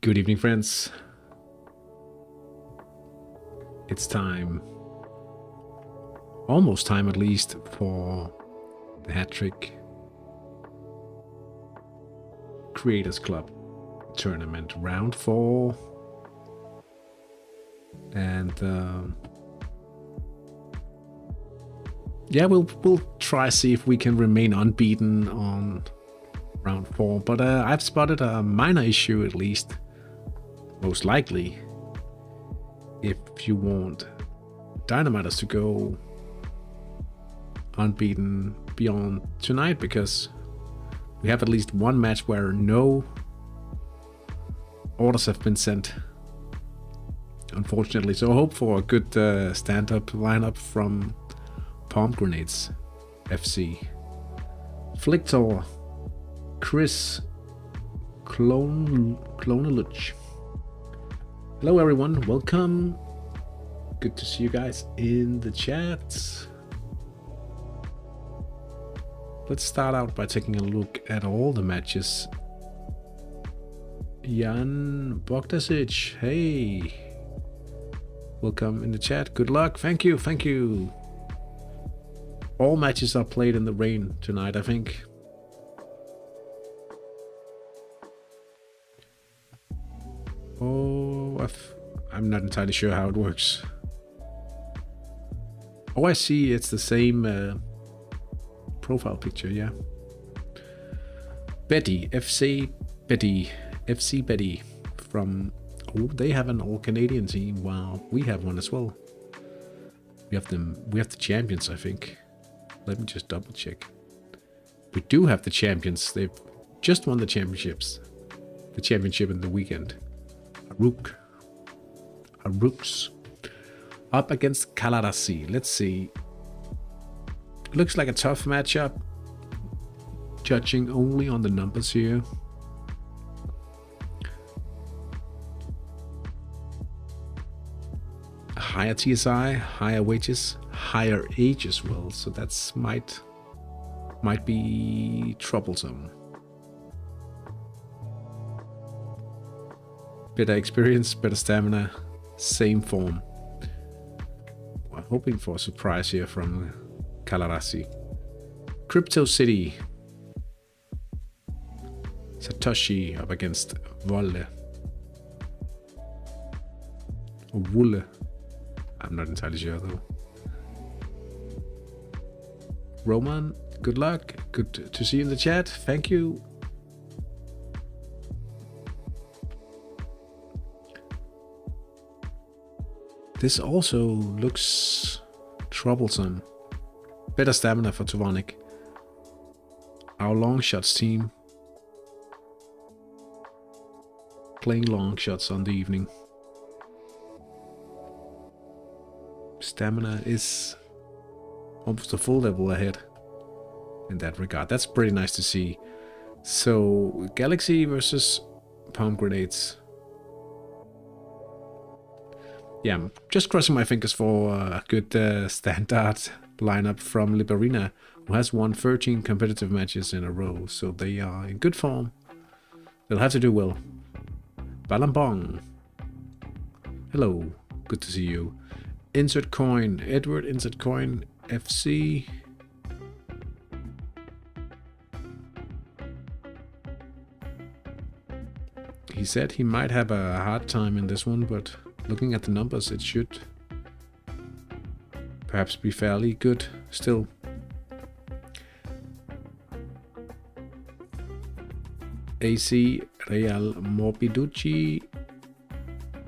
Good evening, friends. It's time, almost time at least, for the Hattrick Creators Club Tournament Round 4. And yeah, we'll try see if we can remain unbeaten on Round 4. But I've spotted a minor issue at least. Most likely, if you want Dynamiters to go unbeaten beyond tonight, because we have at least one match where no orders have been sent, unfortunately. So I hope for a good stand-up lineup from Pomegranates FC. Flictor, Chris, Clonaluch. Hello everyone, welcome. Good to see you guys in the chat. Let's start out by taking a look at all the matches. Jan Bogdasic, hey. Welcome in the chat, good luck, thank you, thank you. All matches are played in the rain tonight, I think. Oh, I'm not entirely sure how it works. Oh, I see. It's the same profile picture, yeah. Betty, FC Betty from... Oh, they have an all-Canadian team. Wow, we have one as well. We have the champions, I think. Let me just double check. We do have the champions. They've just won the championships. The championship in the weekend. Harooks. Up against Kalarasi. Let's see. Looks like a tough matchup. Judging only on the numbers here. Higher TSI, higher wages, higher age as well. So that's might be troublesome. Better experience, better stamina, same form. We're hoping for a surprise here from Kalarasi. Crypto City. Satoshi up against Wolle. Or Wolle. I'm not entirely sure though. Roman, good luck. Good to see you in the chat. Thank you. This also looks troublesome. Better stamina for Tovanik. Our long shots team. Playing long shots on the evening. Stamina is almost a full level ahead in that regard. That's pretty nice to see. So Galaxy versus Palm Grenades. Yeah, I'm just crossing my fingers for a good standard lineup from Liberina, who has won 13 competitive matches in a row, so they are in good form. They'll have to do well. Balambong. Hello, good to see you. Insert coin, Edward, insert coin, FC. He said he might have a hard time in this one, but looking at the numbers, it should perhaps be fairly good still. AC Real Morbiducci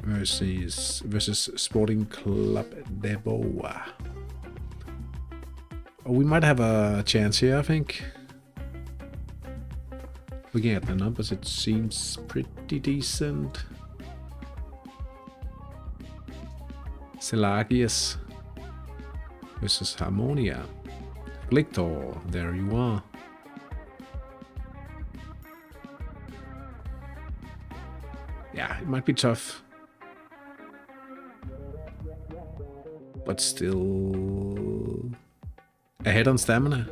versus Sporting Club de Boa. Oh, we might have a chance here, I think. Looking at the numbers, it seems pretty decent. Selagius versus Harmonia. Victor, there you are. Yeah, it might be tough. But still ahead on stamina.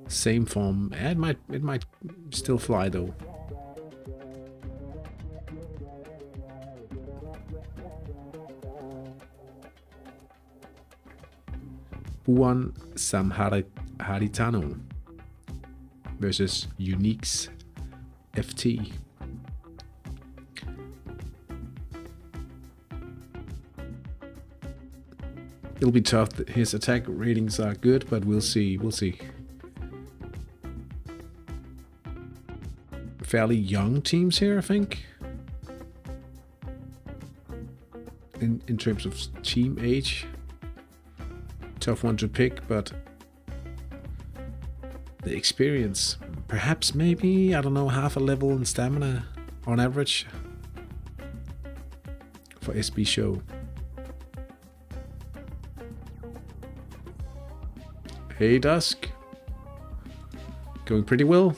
Same form. Yeah, it might still fly though. Buon Samharitano versus Uniques FT. It'll be tough. His attack ratings are good, but we'll see. We'll see. Fairly young teams here, I think. In terms of team age. Tough one to pick, but the experience, perhaps maybe, I don't know, half a level in stamina on average for SB Show. Hey Dusk, going pretty well.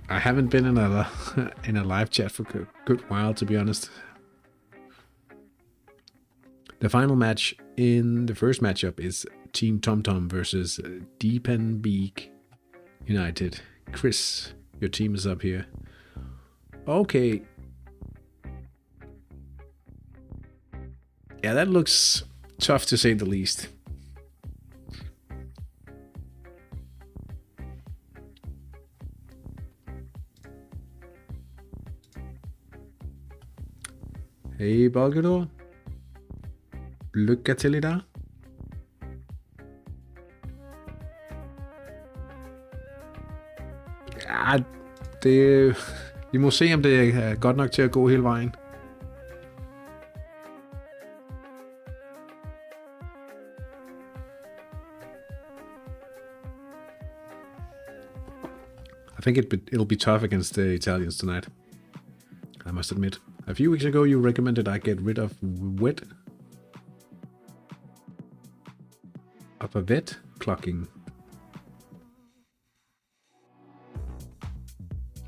I haven't been in a live chat for a good while, to be honest. The final match in the first matchup is Team TomTom versus Deepenbeek United. Chris, your team is up here. Okay. Yeah, that looks tough to say the least. Hej Bolgedor. Lycka till idag. Ja, det... Vi må se, om det er godt nok til at gå hele vejen. I think it'll be tough against the Italians tonight, I must admit. A few weeks ago you recommended I get rid of a vet clocking.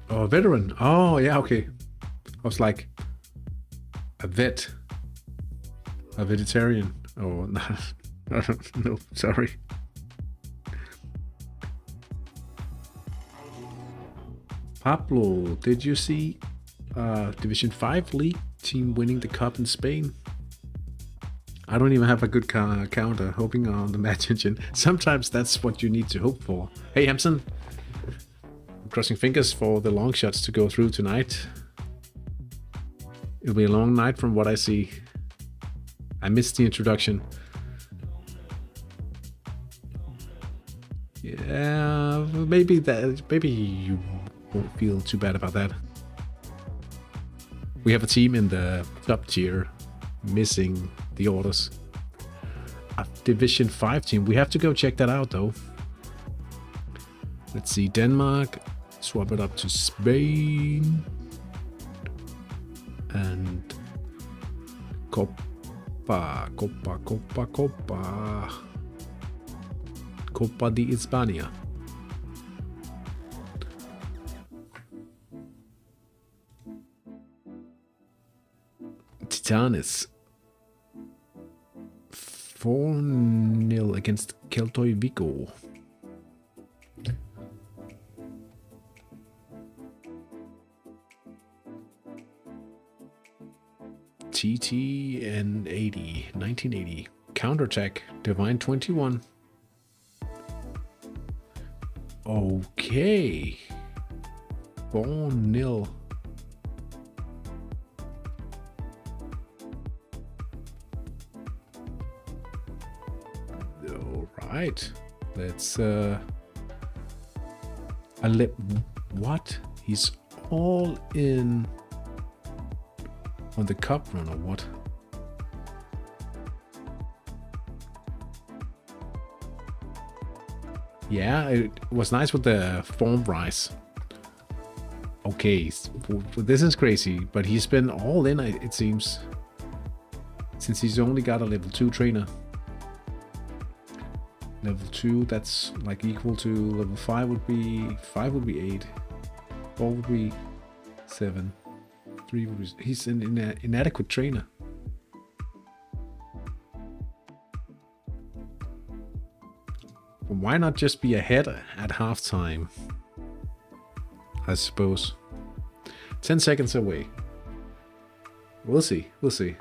Oh, a veteran. Oh, yeah, okay. I was like, a vet. A vegetarian. Oh, no, sorry. Pablo, did you see Division 5 league team winning the cup in Spain? I don't even have a good counter, hoping on the match engine. Sometimes that's what you need to hope for. Hey, Hampson. I'm crossing fingers for the long shots to go through tonight. It'll be a long night from what I see. I missed the introduction. Yeah, maybe you won't feel too bad about that. We have a team in the top tier missing the orders. A Division 5 team. We have to go check that out though. Let's see, Denmark. Swap it up to Spain. And Copa de España. Titanes 4-0 against Keltoy Vigo. TT and 1980. Counterattack, Divine 21. Okay. 4-0. Alright. Let's what? He's all in on the cup run or what? Yeah, it was nice with the form rise. Okay, this is crazy, but he's been all in, it seems, since he's only got a level 2 trainer. Level 2, that's like equal to level 5 would be 8, 4 would be 7, 3 would be, he's an inadequate trainer. Why not just be ahead at halftime? I suppose. 10 seconds away. We'll see. We'll see.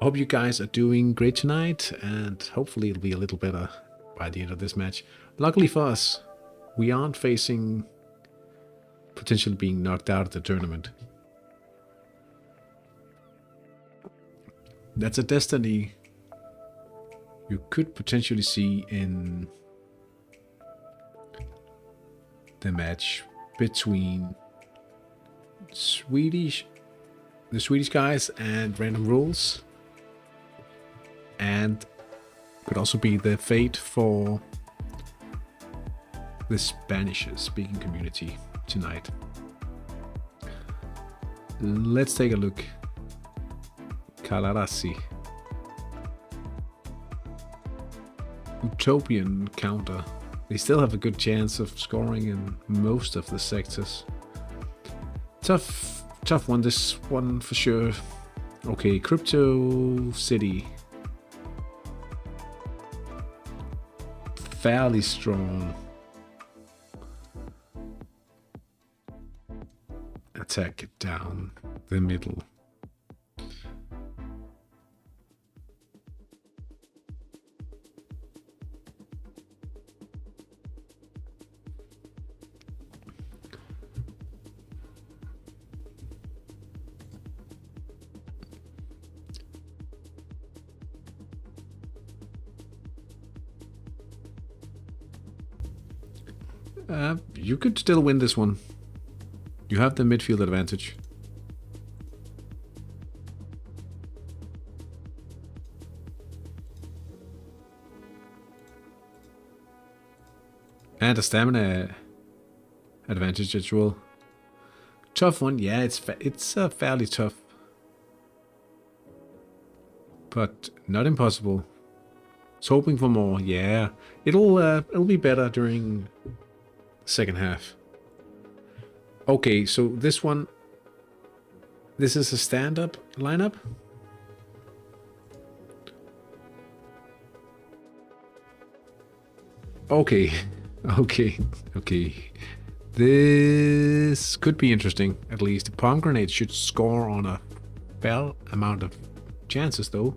I hope you guys are doing great tonight, and hopefully it'll be a little better by the end of this match. Luckily for us, we aren't facing potentially being knocked out of the tournament. That's a destiny you could potentially see in the match between the Swedish guys and Random Rules, and could also be the fate for the Spanish speaking community tonight. Let's take a look. Calarasi. Utopian counter. They still have a good chance of scoring in most of the sectors. Tough one, this one for sure. Okay, Crypto City. Fairly strong. Attack it down the middle. You could still win this one. You have the midfield advantage. And a stamina advantage as well. Tough one, yeah, it's fairly tough. But not impossible. It's hoping for more, yeah. It'll be better during the second half. Okay, so this is a stand-up lineup. Okay, okay. This could be interesting, at least. The palm grenade should score on a fair amount of chances, though.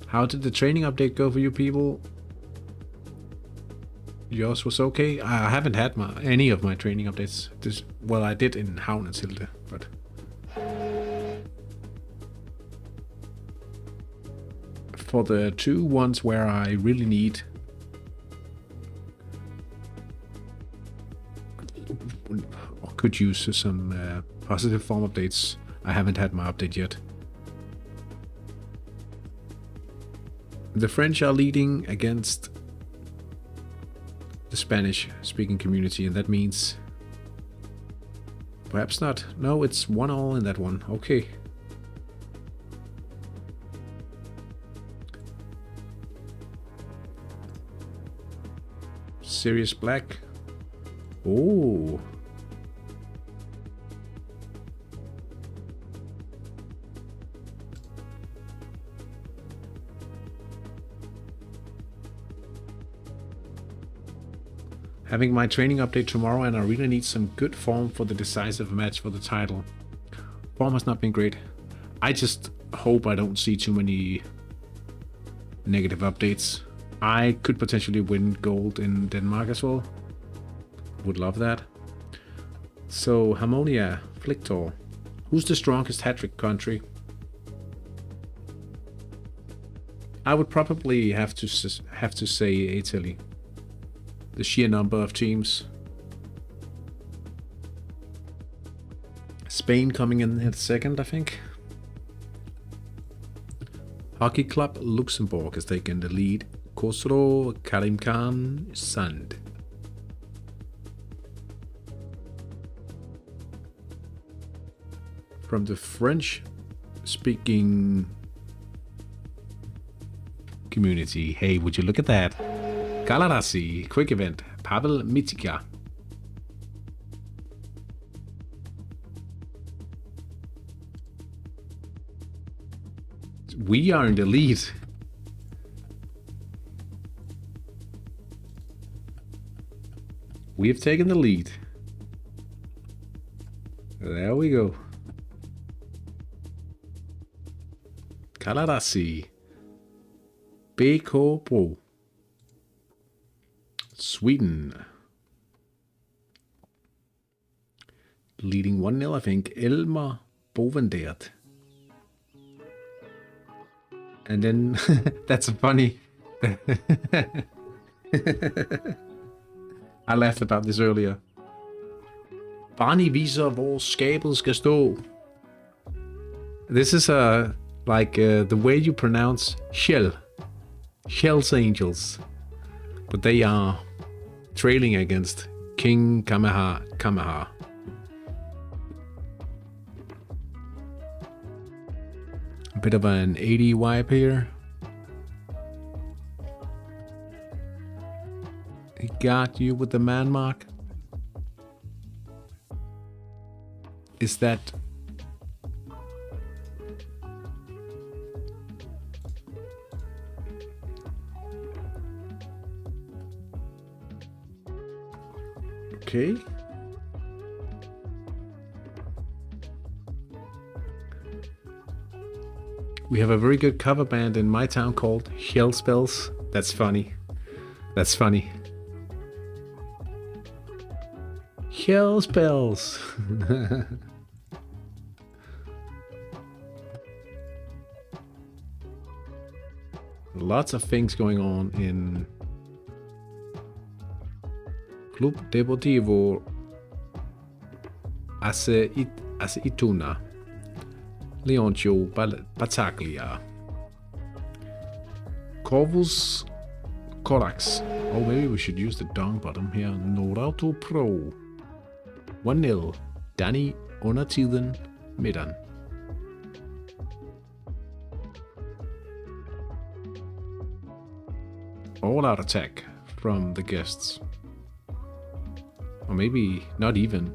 How did the training update go for you people? Yours was okay? I haven't had any of my training updates. Well, I did in Havn and Silde, but... For the 2 ones where I really need... or could use some positive form updates, I haven't had my update yet. The French are leading against the Spanish-speaking community, and that means... Perhaps not. No, it's 1-1 in that one. Okay. Sirius Black. Oh. Having my training update tomorrow, and I really need some good form for the decisive match for the title. Form has not been great. I just hope I don't see too many negative updates. I could potentially win gold in Denmark as well. Would love that. So, Harmonia, Flictor. Who's the strongest Hattrick country? I would probably have to say Italy. The sheer number of teams. Spain coming in at second, I think. Hockey Club Luxembourg has taken the lead. Khosrow Karimkhan Sand. From the French-speaking community. Hey, would you look at that? Galarasi, quick event, Pavel Mitika. We are in the lead. We have taken the lead. There we go. Galarasi. BK Pro. Sweden. Leading 1-0, I think. Elmer Bovendert. And then, that's funny. I laughed about this earlier. Barney viser, hvor skabet skal stå. This is the way you pronounce Shell. Shell's Angels. But they are trailing against King Kamehameha. A bit of an 80 wipe here. He got you with the man mark. Is that... Okay. We have a very good cover band in my town called Shell Spells. That's funny. That's funny. Shell Spells. Lots of things going on in Club Deportivo Aceituna, Leoncio Bataglia, Corvus Corax. Oh, maybe we should use the down bottom here. Norauto Pro. 1-0. Danny Undertiden Middan. All out attack from the guests. Or maybe not even.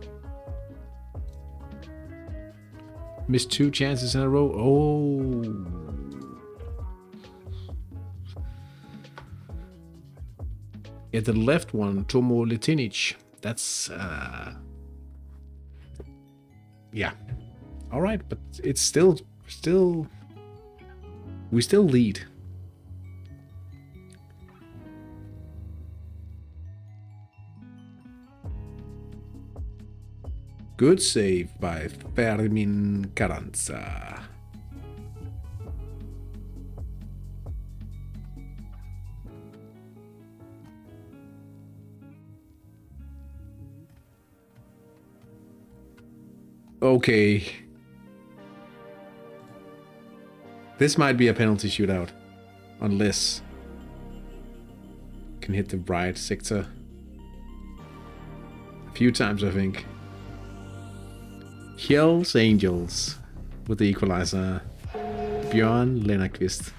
Missed 2 chances in a row. Oh. Yeah, the left one, Tomo Letinic. That's yeah. All right, but it's still we still lead. Good save by Fermin Carranza. Okay. This might be a penalty shootout. Unless can hit the right sector a few times, I think. Hells Angels with the equalizer. Björn Lennarquist.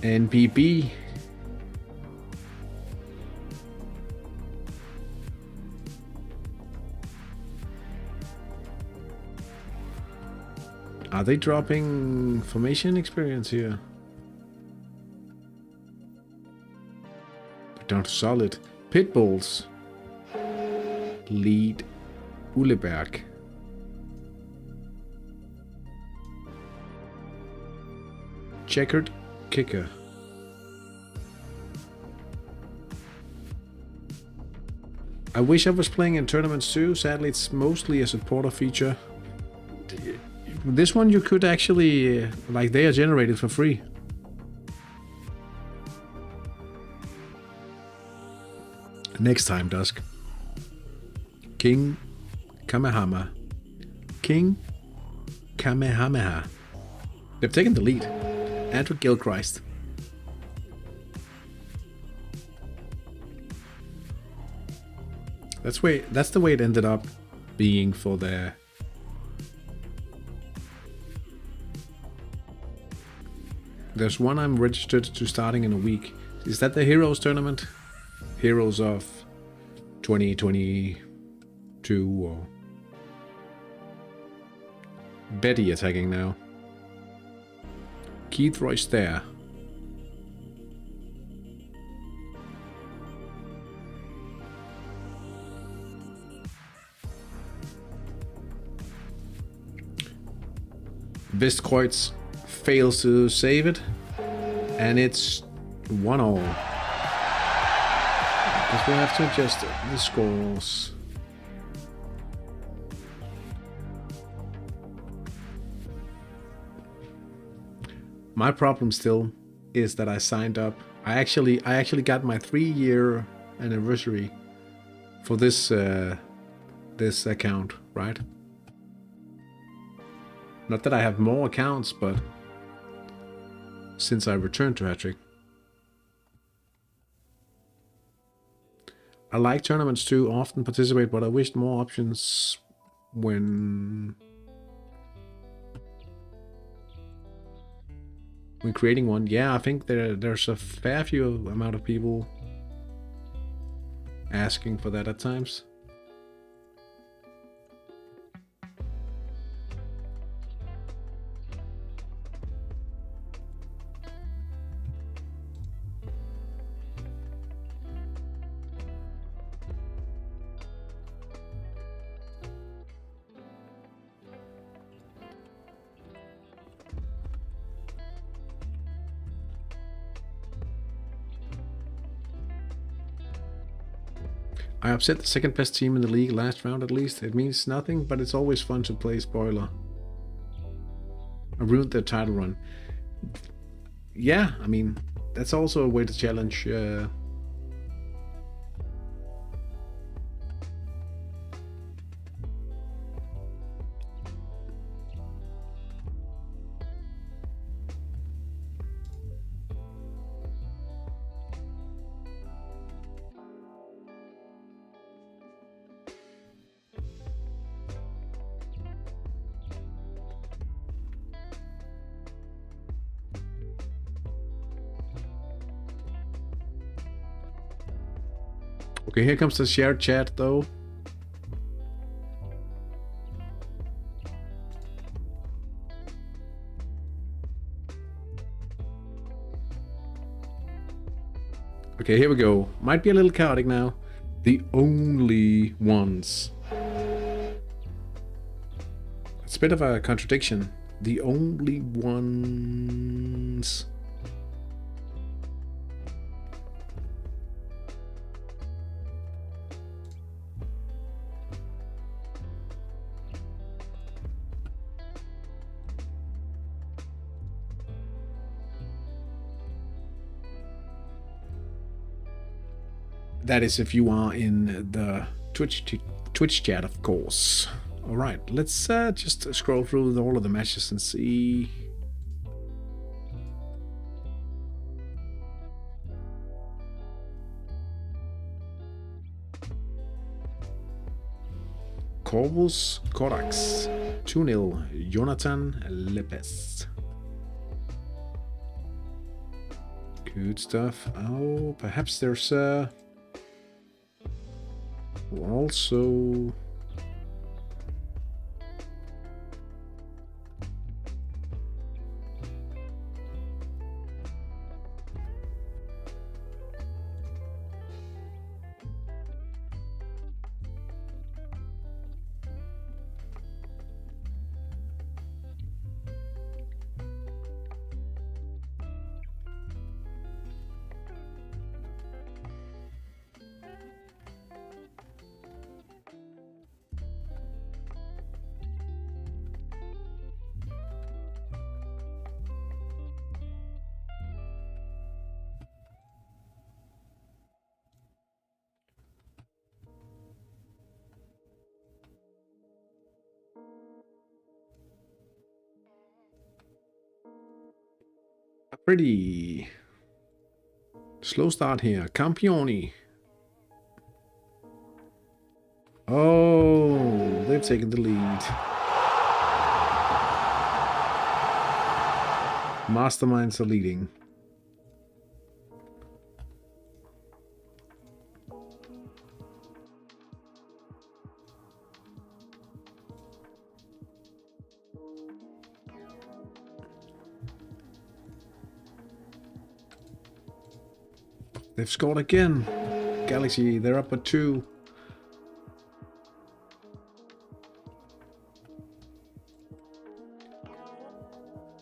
NPB. Are they dropping formation experience here? Down to solid. Pitbulls. Lead Uleberg. Checkered kicker. I wish I was playing in tournaments too. Sadly, it's mostly a supporter feature. This one you could actually, like, they are generated for free. Next time, Dusk. King Kamehameha. King Kamehameha. They've taken the lead. Andrew Gilchrist. That's the way it ended up being for their. There's one I'm registered to starting in a week. Is that the Heroes tournament? Heroes of 2022 or Betty attacking now. Keith Royce there. Vestkreutz fails to save it, and it's 1-1. Guess we'll have to adjust the scores. My problem still is that I signed up. I actually got my 3-year anniversary for this this account, right? Not that I have more accounts, but since I returned to Hattrick. I like tournaments too, often participate, but I wished more options when creating one. Yeah, I think there's a fair few amount of people asking for that at times. I upset the second best team in the league last round at least. It means nothing, but it's always fun to play spoiler. I ruined their title run. Yeah, I mean, that's also a way to challenge. Okay, here comes the shared chat though. Okay, here we go. Might be a little chaotic now. The only ones. It's a bit of a contradiction. The only ones. That is if you are in the Twitch chat, of course. All right, let's just scroll through all of the matches and see. Corvus Corax 2-0, Jonathan Lepes. Good stuff. Oh, perhaps there's also a pretty slow start here. Campioni. Oh, they've taken the lead. Masterminds are leading. They've scored again. Galaxy, they're up at 2.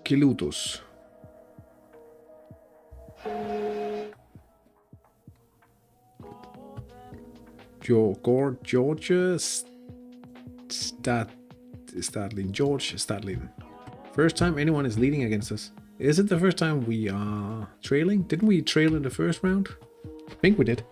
Kilutus. Georgia Stadlin. George Stadlin. First time anyone is leading against us. Is it the first time we are trailing? Didn't we trail in the first round? I think we did.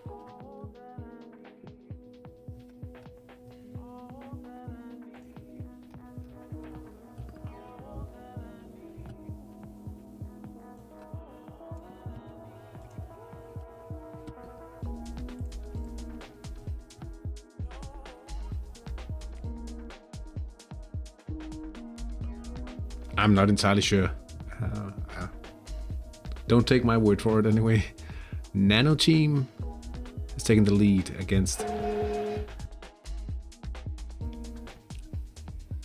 I'm not entirely sure. Don't take my word for it anyway. Nano Team is taking the lead against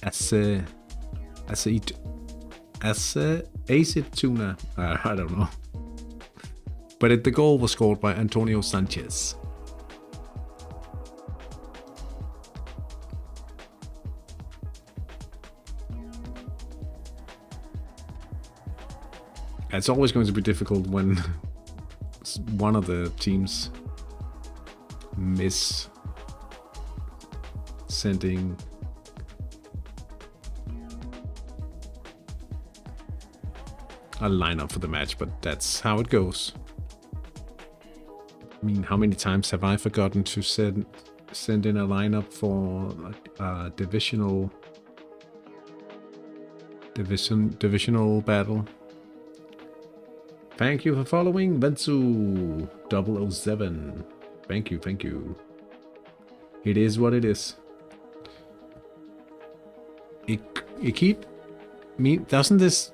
Acid Tuna. I don't know. But the goal was scored by Antonio Sanchez. It's always going to be difficult when one of the teams miss sending a lineup for the match, but that's how it goes. I mean, how many times have I forgotten to send in a lineup for like a divisional battle? Thank you for following, Vensu 007. Thank you. It is what it is. Doesn't this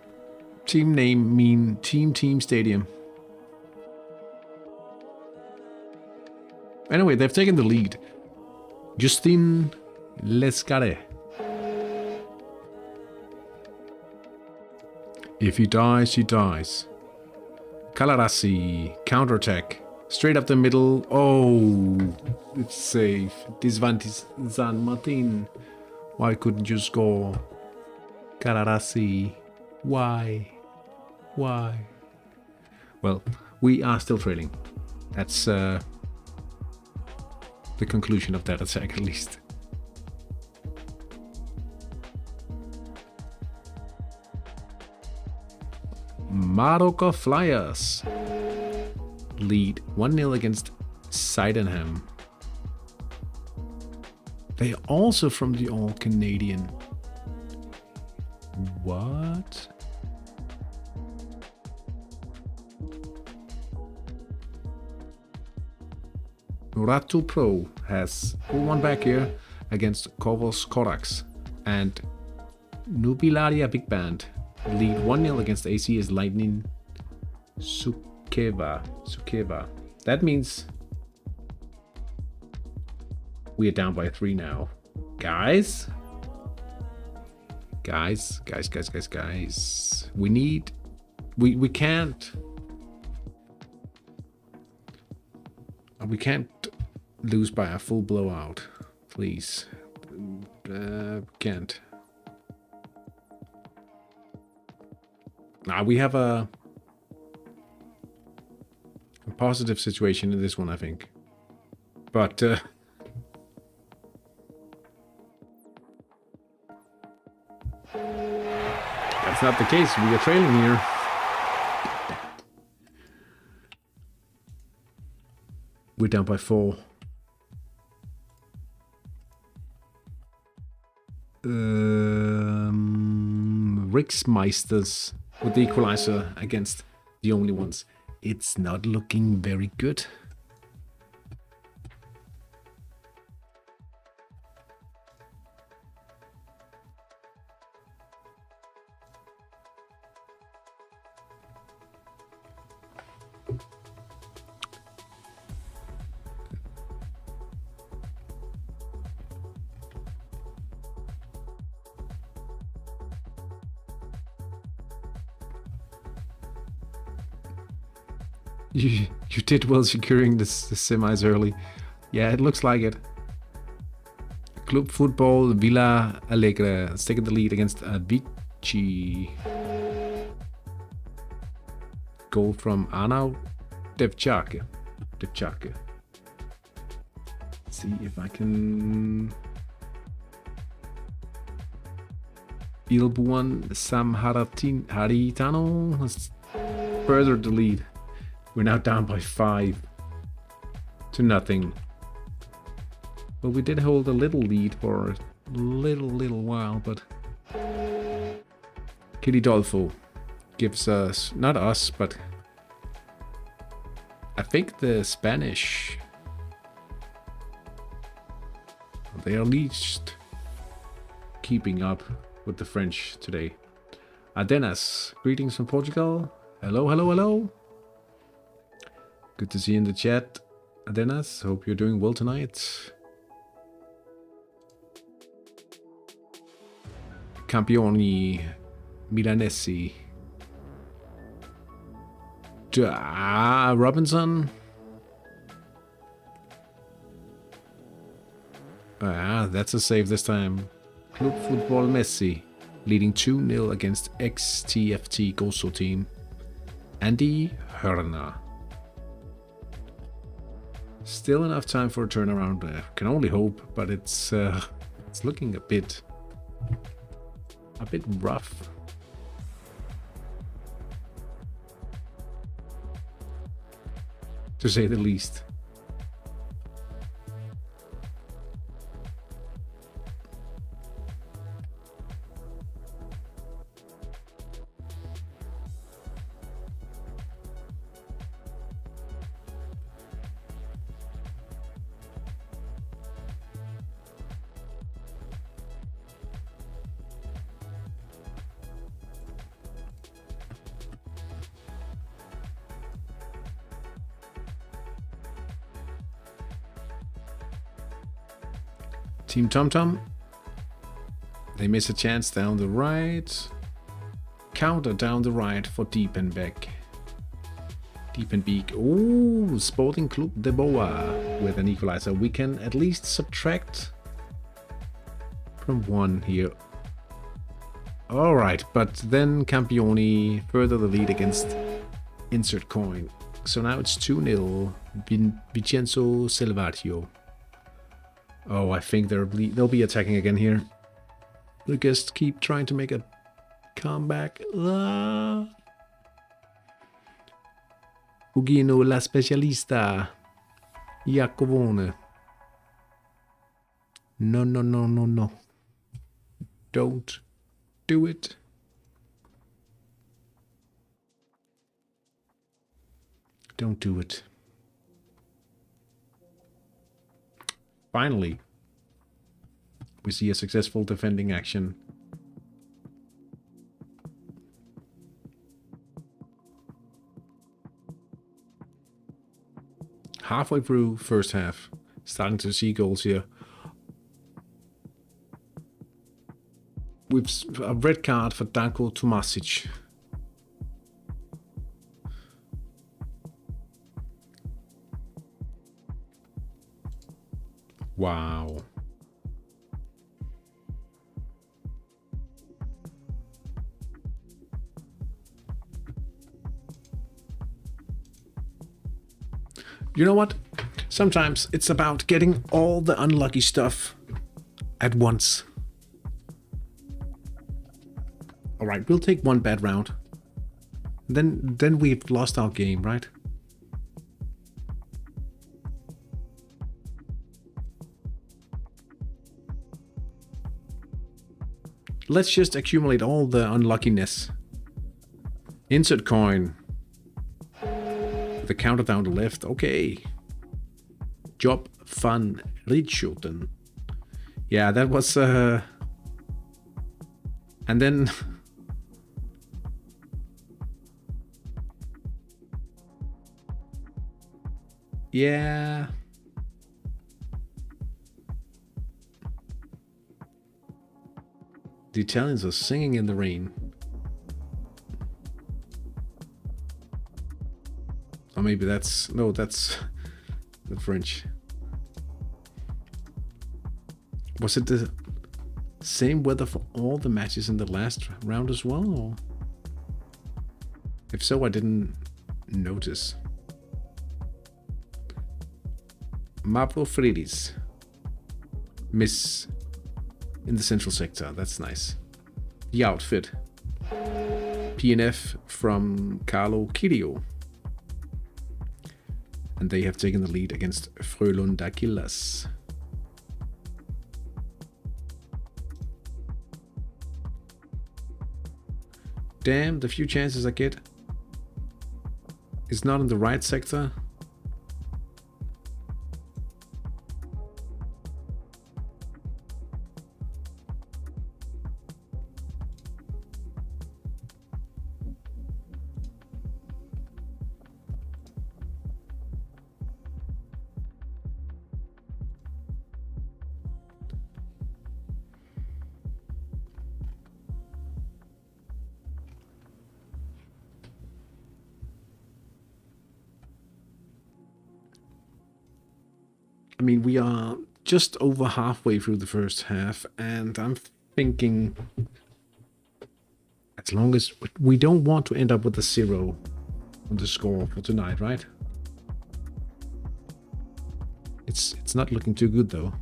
team name mean Team Stadium? Anyway, they've taken the lead. Justin Lescare. If he dies, he dies. Calarasi, counterattack. Straight up the middle. Oh, it's safe. This one is San Martin. Why couldn't you score? Calarasi. Why? Well, we are still trailing. That's the conclusion of that attack, at least. Marocco Flyers lead 1-0 against Sydenham. They are also from the All-Canadian. What? Ratu Pro has pulled one back here against Kovos Koraks, and Nubilaria Big Band lead 1-0 against ACS Lightning Sukeva. That means we are down by 3 now. Guys. We can't lose by a full blowout, please. Can't. Now we have a positive situation in this one, I think. But that's not the case. We are trailing here. We're down by 4. Riksmeisters with the equalizer against the only ones. It's not looking very good. You did well securing the semis early. Yeah, it looks like it. Club Football Villa Alegre has taken the lead against Avicii. Goal from Arnaud Devchak. See if I can... Ilbuan Samharitano has furthered the lead. We're now down by 5 to nothing. Well, we did hold a little lead for a little while, but Kilidolfo gives us, not us, but I think the Spanish, they are at least keeping up with the French today. Adenas, greetings from Portugal. Hello. Good to see you in the chat, Adenas. Hope you're doing well tonight. Campioni Milanesi. Robinson. That's a save this time. Club Football Messi leading 2-0 against XTFT Gozo team. Andy Herner. Still enough time for a turnaround. Can only hope, but it's It's looking a bit rough. To say the least. Team TomTom. They miss a chance down the right. Counter down the right for Diepenbeck. Diepenbeek. Oh, Sporting Club de Boa with an equalizer. We can at least subtract from 1 here. Alright, but then Campioni further the lead against Insert Coin. So now it's 2-0. Vincenzo Selvaggio. Oh, I think they'll be attacking again here. They just keep trying to make a comeback. Ugino la specialista. Iacovone. No, no, no, no, no. Don't do it. Don't do it. Finally, we see a successful defending action. Halfway through first half, starting to see goals here. With a red card for Danko Tomasic. Wow. You know what? Sometimes it's about getting all the unlucky stuff at once. Alright, we'll take one bad round. Then we've lost our game, right? Let's just accumulate all the unluckiness. Insert coin. The counter down the left. Okay. Job fun. Ridschoten. Yeah, that was and then yeah. The Italians are singing in the rain. Or maybe that's... No, that's the French. Was it the same weather for all the matches in the last round as well? Or? If so, I didn't notice. Mavro Fridis. Miss in the central sector. That's nice. The outfit. PNF from Carlo Kirio. And they have taken the lead against Frölunda Achilles. Damn, the few chances I get is not in the right sector. I mean, we are just over halfway through the first half, and I'm thinking, as long as we don't want to end up with a 0 on the score for tonight, right? It's not looking too good though.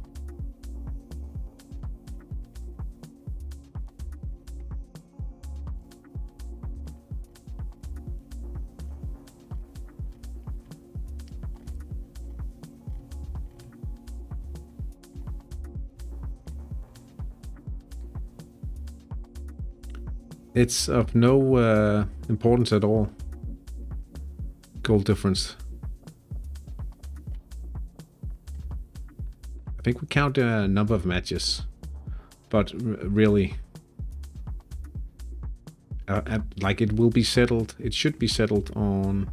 It's of no importance at all. Goal difference. I think we count a number of matches, but really, like it will be settled. It should be settled on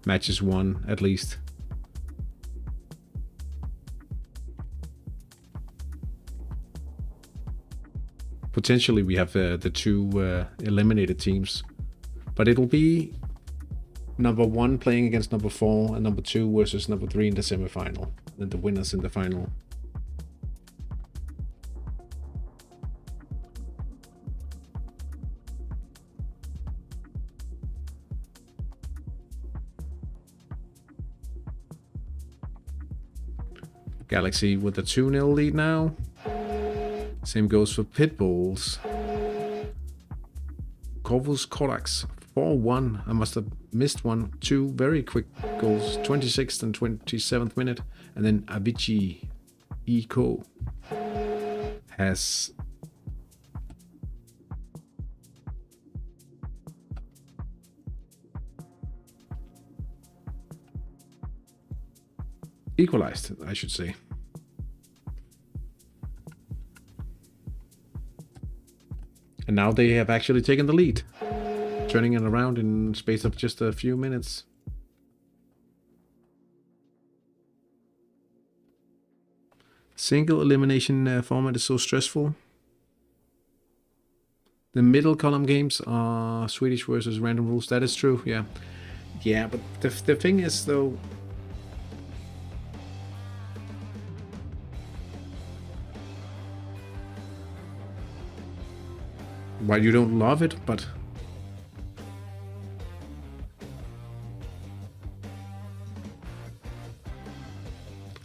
matches won at least. Potentially we have the two eliminated teams, but it'll be number 1 playing against number 4 and number 2 versus number 3 in the semifinal, and the winners in the final. Galaxy with a 2-0 lead now. Same goes for Pitbulls. Corvus Corax 4-1. I must have missed one. 2 very quick goals, 26th and 27th minute. And then Avicii Eco has equalized, I should say. And now they have actually taken the lead, turning it around in space of just a few minutes. Single elimination format is so stressful. The middle column games are Swedish versus random rules. That is true, yeah. Yeah, but the thing is, though, while you don't love it, but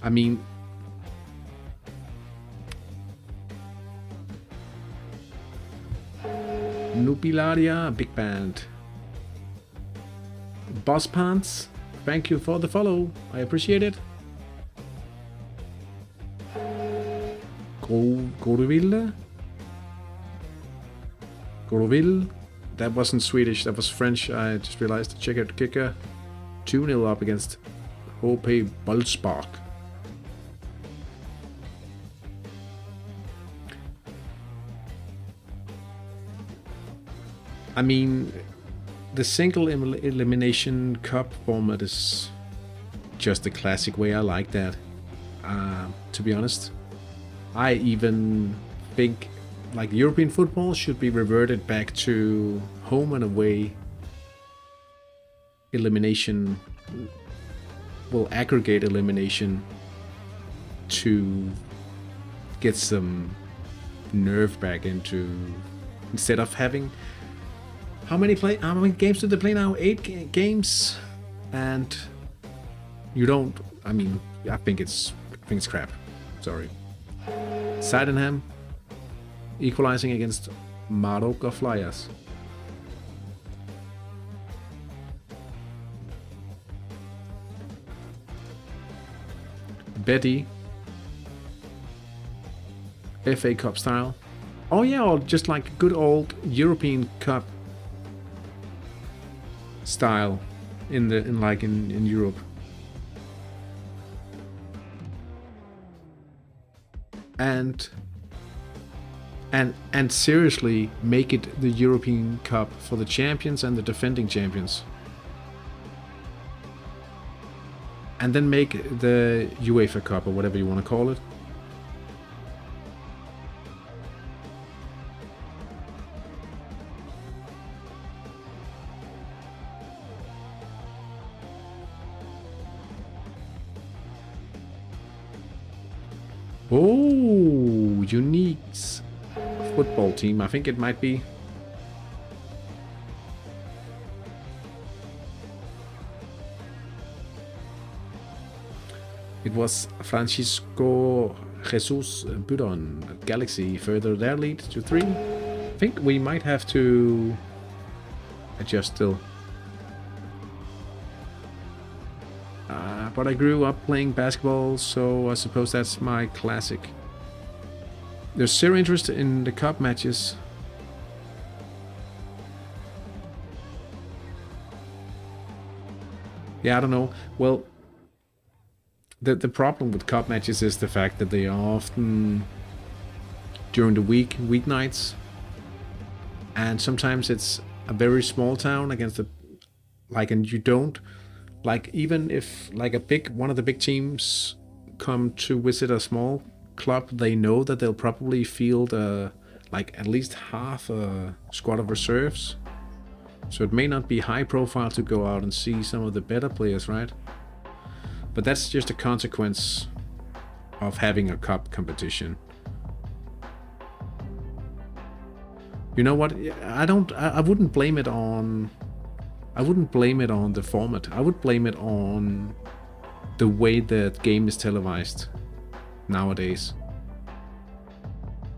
I mean, Nubilaria, big band. Boss Pants, thank you for the follow. I appreciate it. Goroville. That wasn't Swedish, that was French. I just realized. The Checker kicker 2-0 up against HP Bolspark. I mean, the single elimination cup format is just the classic way. I like that. To be honest, I even think like European football should be reverted back to home and away elimination, well, aggregate elimination, to get some nerve back into, instead of having how many games do they play now? 8 games, and you don't. I mean, I think it's crap. Sorry. Sydenham equalizing against Maroka Flyers. Betty. FA Cup style. Oh yeah, or just like good old European Cup style in Europe. And seriously make it the European Cup for the champions and the defending champions. And then make the UEFA Cup, or whatever you want to call it. Oh, Unique's football team. I think it might be. It was Francisco Jesus Budon. Galaxy further their lead to 3. I think we might have to adjust still. But I grew up playing basketball, so I suppose that's my classic. There's zero interest in the cup matches. Yeah, I don't know. Well, the problem with cup matches is the fact that they are often during the weeknights, and sometimes it's a very small town against and you don't like, even if like one of the big teams come to visit a small club, they know that they'll probably field like at least half a squad of reserves. So it may not be high profile to go out and see some of the better players, right? But that's just a consequence of having a cup competition. You know what? I wouldn't blame it on the format. I would blame it on the way that game is televised nowadays.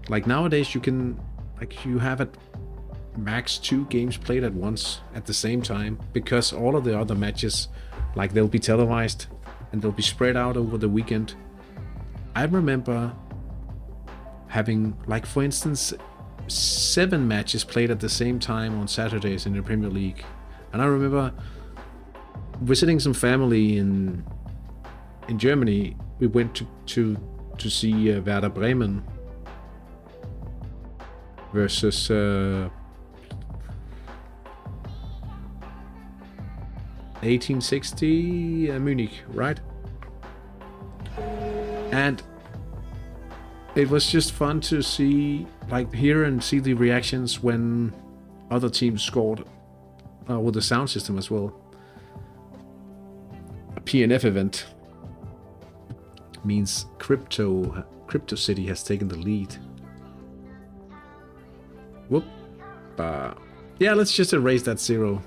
Like nowadays you have at max 2 games played at once at the same time, because all of the other matches, like, they'll be televised and they'll be spread out over the weekend. I remember having, like, for instance, 7 matches played at the same time on Saturdays in the Premier League. And I remember visiting some family in Germany. We went to see Werder Bremen versus 1860 Munich, right? And it was just fun to see, like, hear and see the reactions when other teams scored, with the sound system as well. A PNF event means Crypto City has taken the lead. Whoop. Yeah, let's just erase that 0.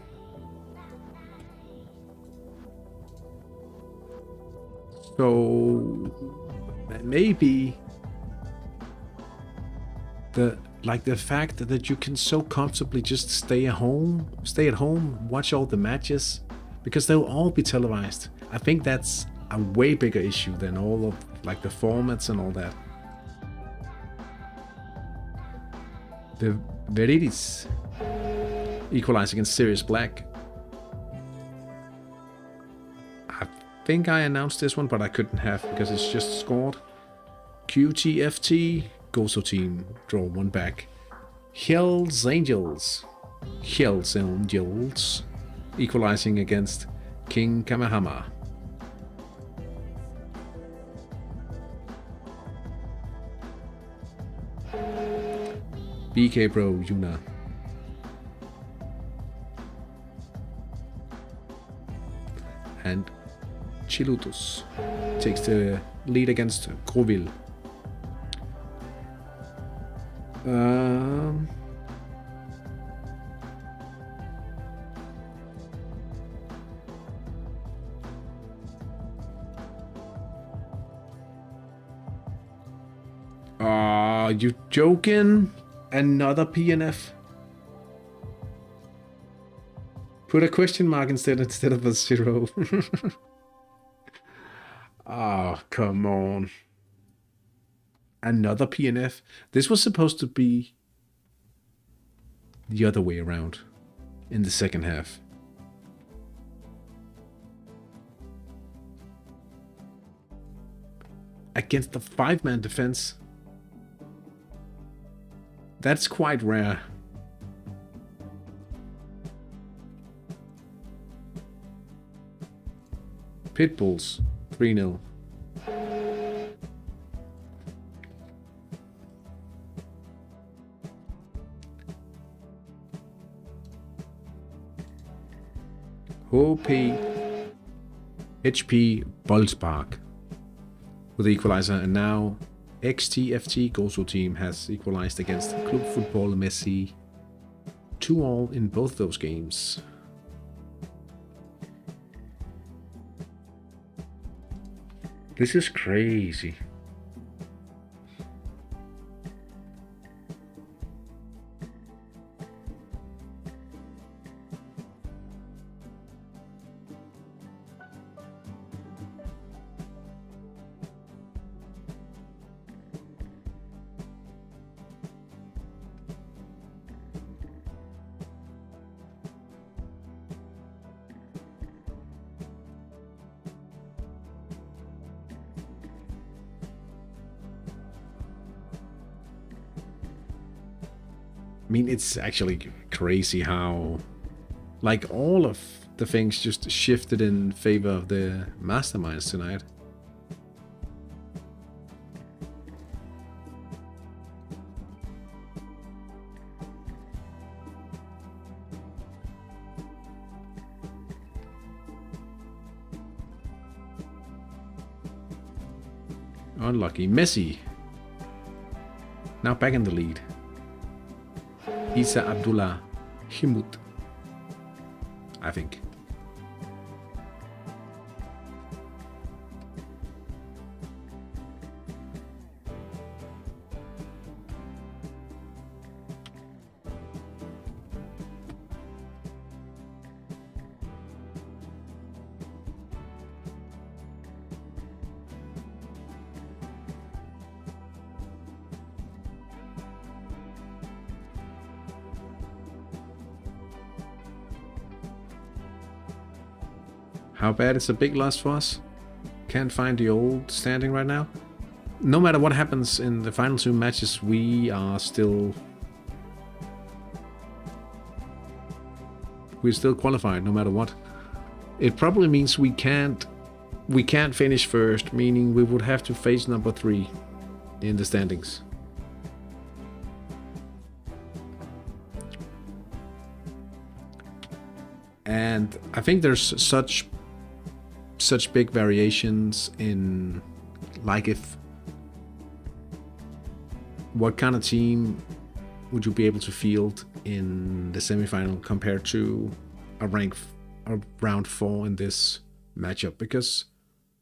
So maybe the fact that you can so comfortably just stay at home, watch all the matches, because they'll all be televised. I think that's a way bigger issue than all of, like, the formats and all that. The Veridis equalize against Sirius Black. I think I announced this one, but I couldn't have because it's just scored. QTFT Gozo team draw 1 back. Hells Angels equalizing against King Kamehama. BK Bro Yuna. And Chilutus takes the lead against Groville. Are you joking? Another PNF? Put a question mark instead of a 0. Oh, come on. Another PNF? This was supposed to be the other way around in the second half. Against the 5-man defense? That's quite rare. Pitbulls, 3-0. HP Bolspark with the equalizer, and now XTFT Gozo team has equalized against Club Football Messi. 2-2 in both those games. This is crazy. mean, it's actually crazy how, like, all of the things just shifted in favor of the masterminds tonight. Unlucky. Messi. Now back in the lead. Isa Abdullah Himut, I think. How bad is a big loss for us? Can't find the old standing right now. No matter what happens in the final 2 matches, we are still... We're still qualified no matter what. It probably means we can't finish first, meaning we would have to face number 3 in the standings. And I think there's such big variations in, like, if what kind of team would you be able to field in the semifinal compared to a round 4 in this matchup, because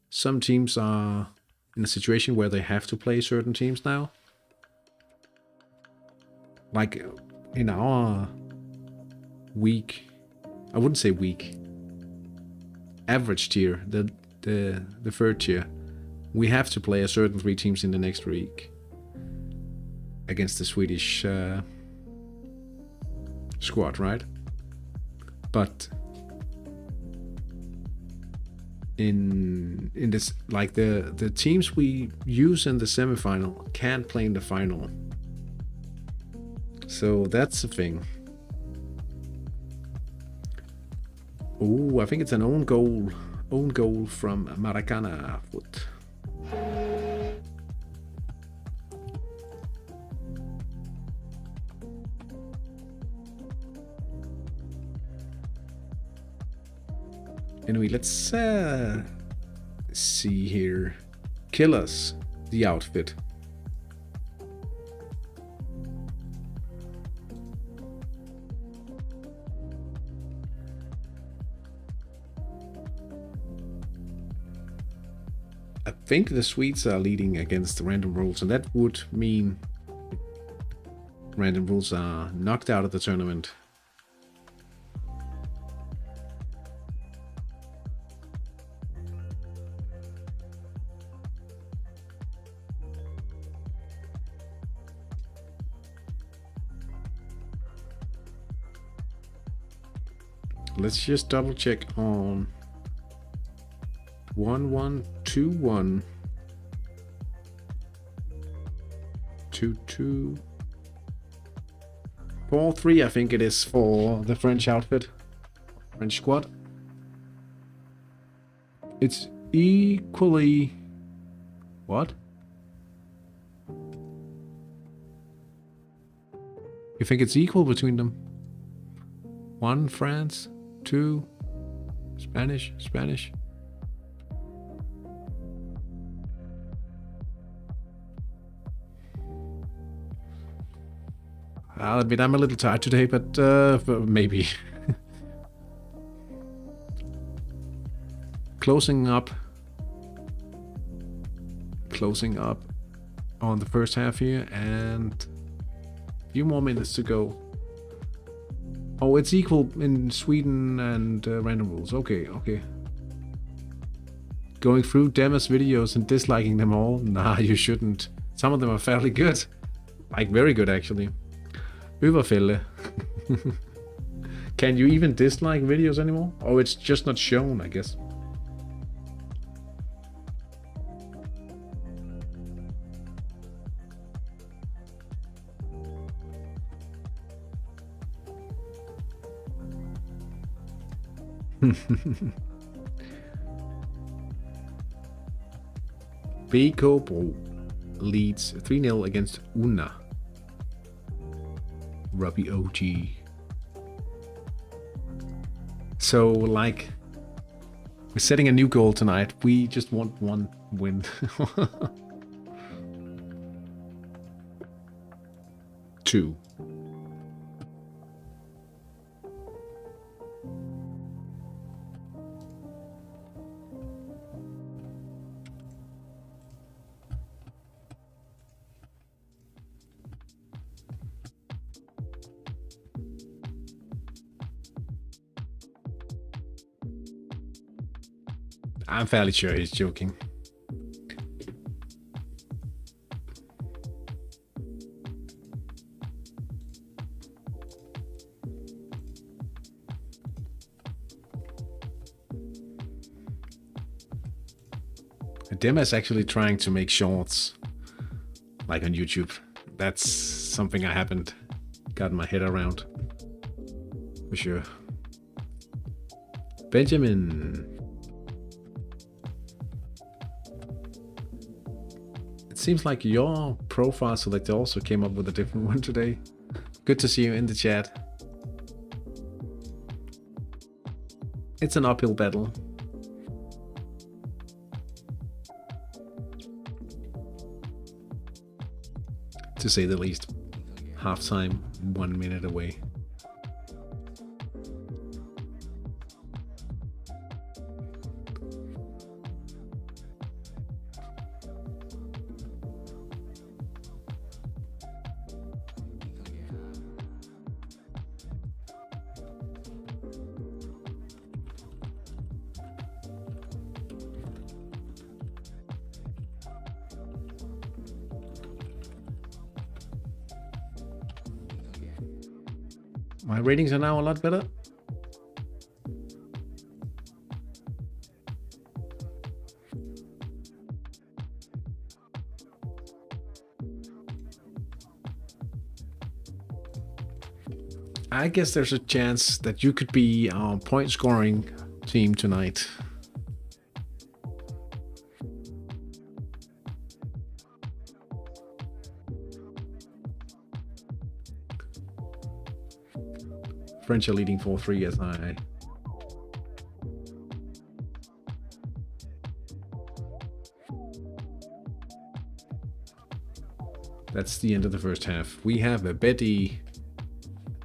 some teams are in a situation where they have to play certain teams now. Like in our weak, I wouldn't say weak, average tier, the 3rd tier, we have to play a certain 3 teams in the next week against the Swedish squad, right? But in this, like, the teams we use in the semifinal can't play in the final, so that's the thing. Oh, I think it's an own goal from Maracana foot. Anyway, let's see here. Killers, the outfit. I think the Swedes are leading against the random rules, and that would mean random rules are knocked out of the tournament. Let's just double check on 1121 22 4-3, I think it is, for the French outfit, French squad. It's equally what? You think it's equal between them? 1 France, 2 Spanish. I'll admit I'm a little tired today, but maybe. Closing up on the first half here, and a few more minutes to go. Oh, it's equal in Sweden and random rules. Okay. Going through Dema's videos and disliking them all? Nah, you shouldn't. Some of them are fairly good. Like, very good, actually. Overfälle. Can you even dislike videos anymore? Oh, it's just not shown, I guess. BK Bro leads 3-0 against Una. Robbie OG. So, like, we're setting a new goal tonight. We just want one win. 2. I'm fairly sure he's joking. Dema's actually trying to make shorts, like on YouTube. That's something I haven't gotten my head around, for sure. Benjamin. It seems like your profile selector also came up with a different one today. Good to see you in the chat. It's an uphill battle. To say the least. Halftime, 1 minute away. My ratings are now a lot better. I guess there's a chance that you could be our point scoring team tonight. French are leading 4-3 as I. That's the end of the first half. We have a Betty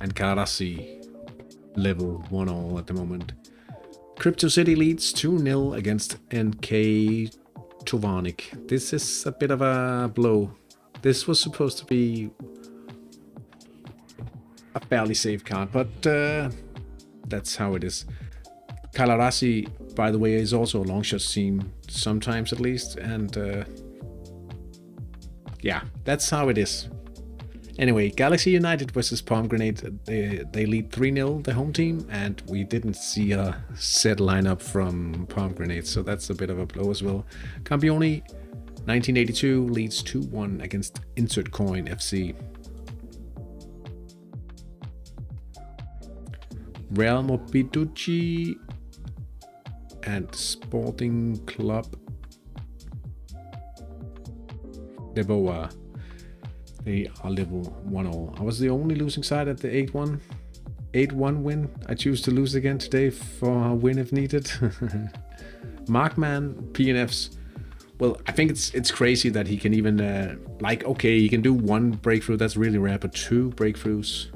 and Karasi level 1-1 at the moment. Crypto City leads 2-0 against NK Tovanik. This is a bit of a blow. This was supposed to be a fairly safe card, but that's how it is. Kalarasi, by the way, is also a long shot team, sometimes at least, and yeah, that's how it is. Anyway, Galaxy United versus Pomegranate, they lead 3-0, the home team, and we didn't see a set lineup from Pomegranate, so that's a bit of a blow as well. Campioni 1982 leads 2-1 against Insert Coin FC. Real Mobiducci and Sporting Club de Boa. They are level 1-0. I was the only losing side at the 8-1 win. I choose to lose again today for a win if needed. Markman, PNFs. Well, I think it's crazy that he can even like, okay, he can do 1 breakthrough. That's really rare, but 2 breakthroughs.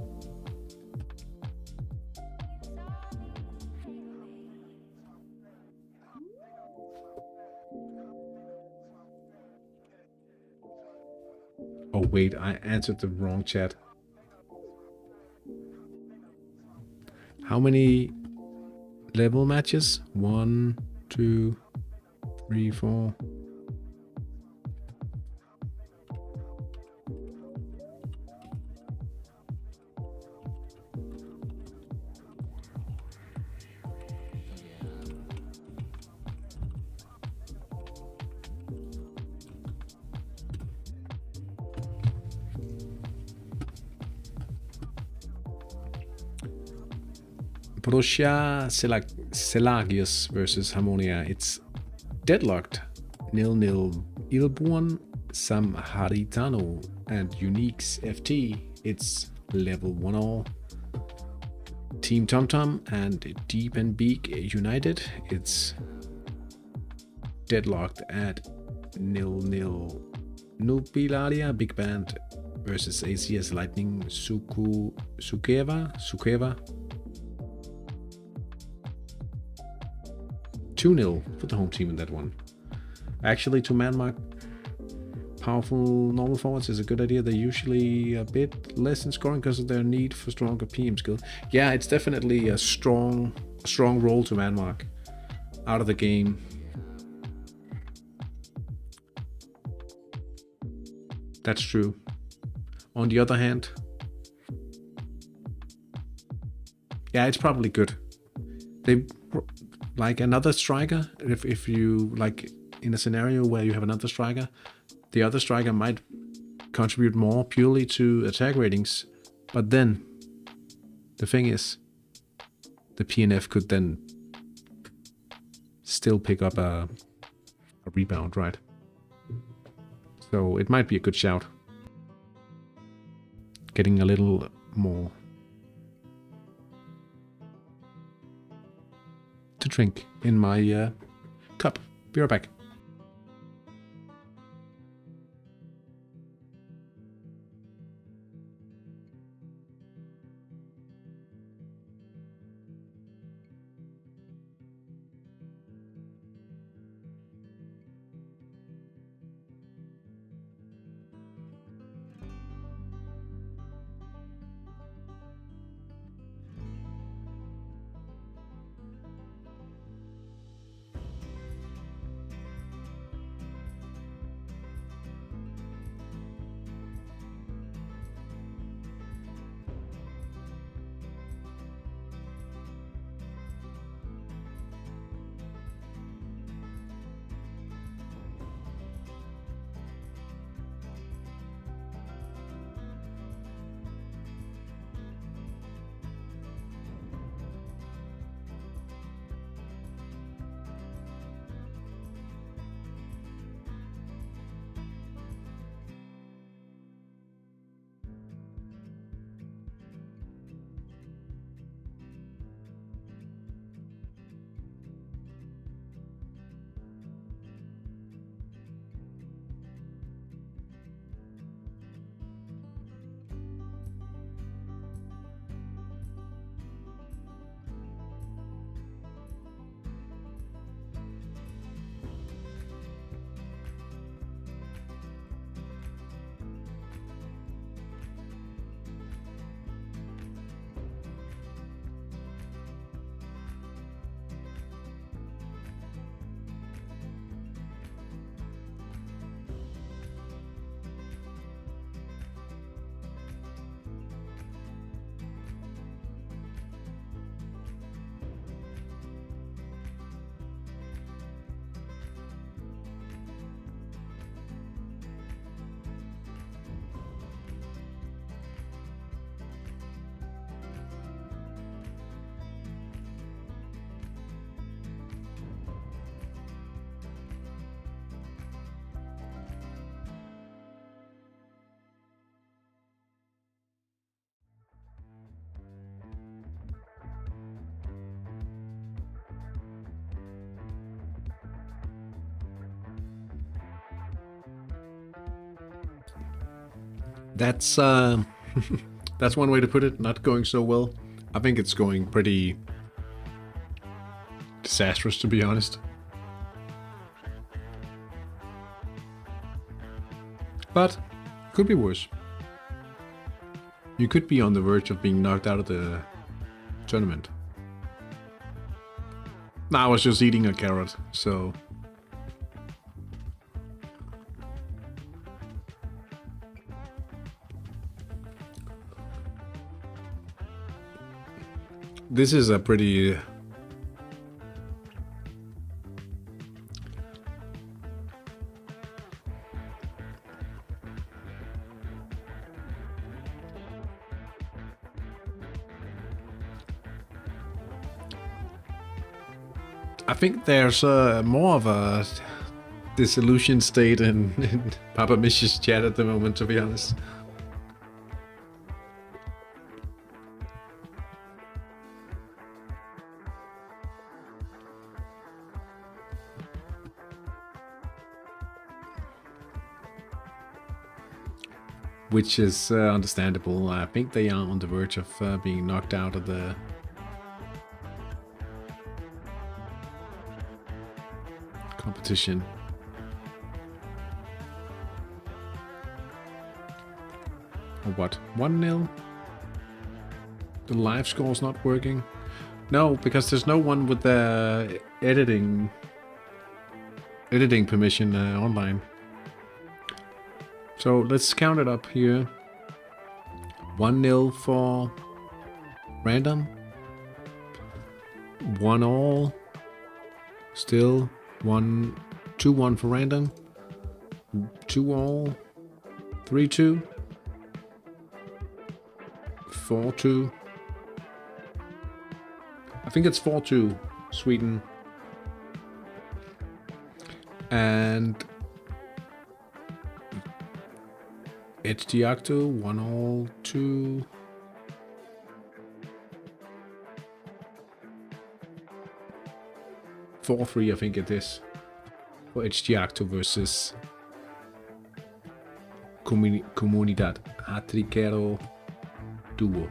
Oh wait, I answered the wrong chat. How many level matches? 1, 2, 3, 4. Borussia Selagius versus Harmonia. It's deadlocked. 0-0. Ilborn, Samharitano, and Uniques FT. It's level 1-all. Team TomTom and Deep and Beak United. It's deadlocked at 0-0. Nubilaria Big Band versus ACS Lightning Sukeva. 2-0 for the home team in that one. Actually, to man-mark powerful normal forwards is a good idea. They're usually a bit less in scoring because of their need for stronger PM skill. Yeah, it's definitely a strong role to man-mark out of the game. That's true. On the other hand, yeah, it's probably good. They like another striker. If you like in a scenario where you have another striker, the other striker might contribute more purely to attack ratings. But then the thing is, the PNF could then still pick up a rebound, right? So it might be a good shout. Getting a little more to drink in my cup. Be right back. That's that's one way to put it. Not going so well. I think it's going pretty disastrous, to be honest. But could be worse. You could be on the verge of being knocked out of the tournament. Nah, I was just eating a carrot, so... This is a pretty... I think there's more of a disillusion state in Papa Mish's chat at the moment, to be honest. Which is understandable. I think they are on the verge of being knocked out of the competition. Or what? 1-0? The live score is not working? No, because there's no one with the editing permission online. So let's count it up here. 1-0 for random. 1-1. Still 2-1 for random. 2-2. 3-2. 4-2. I think it's 4-2 Sweden. And HCC 1-2. I think it is for HCC versus Comunidad Hattrickero Duo.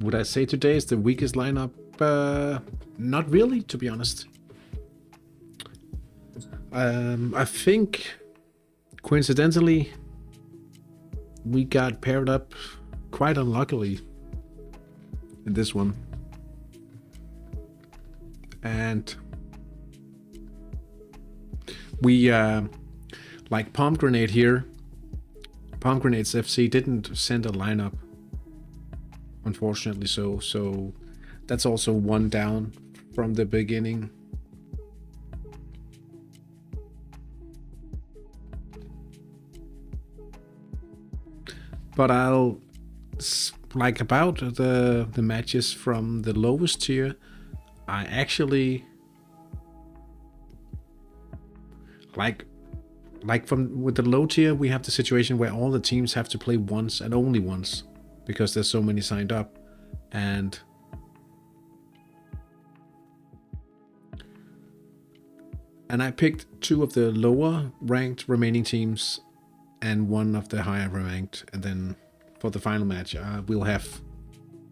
Would I say today is the weakest lineup? Not really, to be honest. I think, coincidentally, we got paired up quite unluckily in this one. And we, like Pomegranate here, Pomegranate's FC didn't send a lineup. Unfortunately, so that's also one down from the beginning. But I'll like about the matches from the lowest tier. I actually like from with the low tier, we have the situation where all the teams have to play once and only once, because there's so many signed up. And I picked 2 of the lower ranked remaining teams and 1 of the higher ranked, and then for the final match we'll have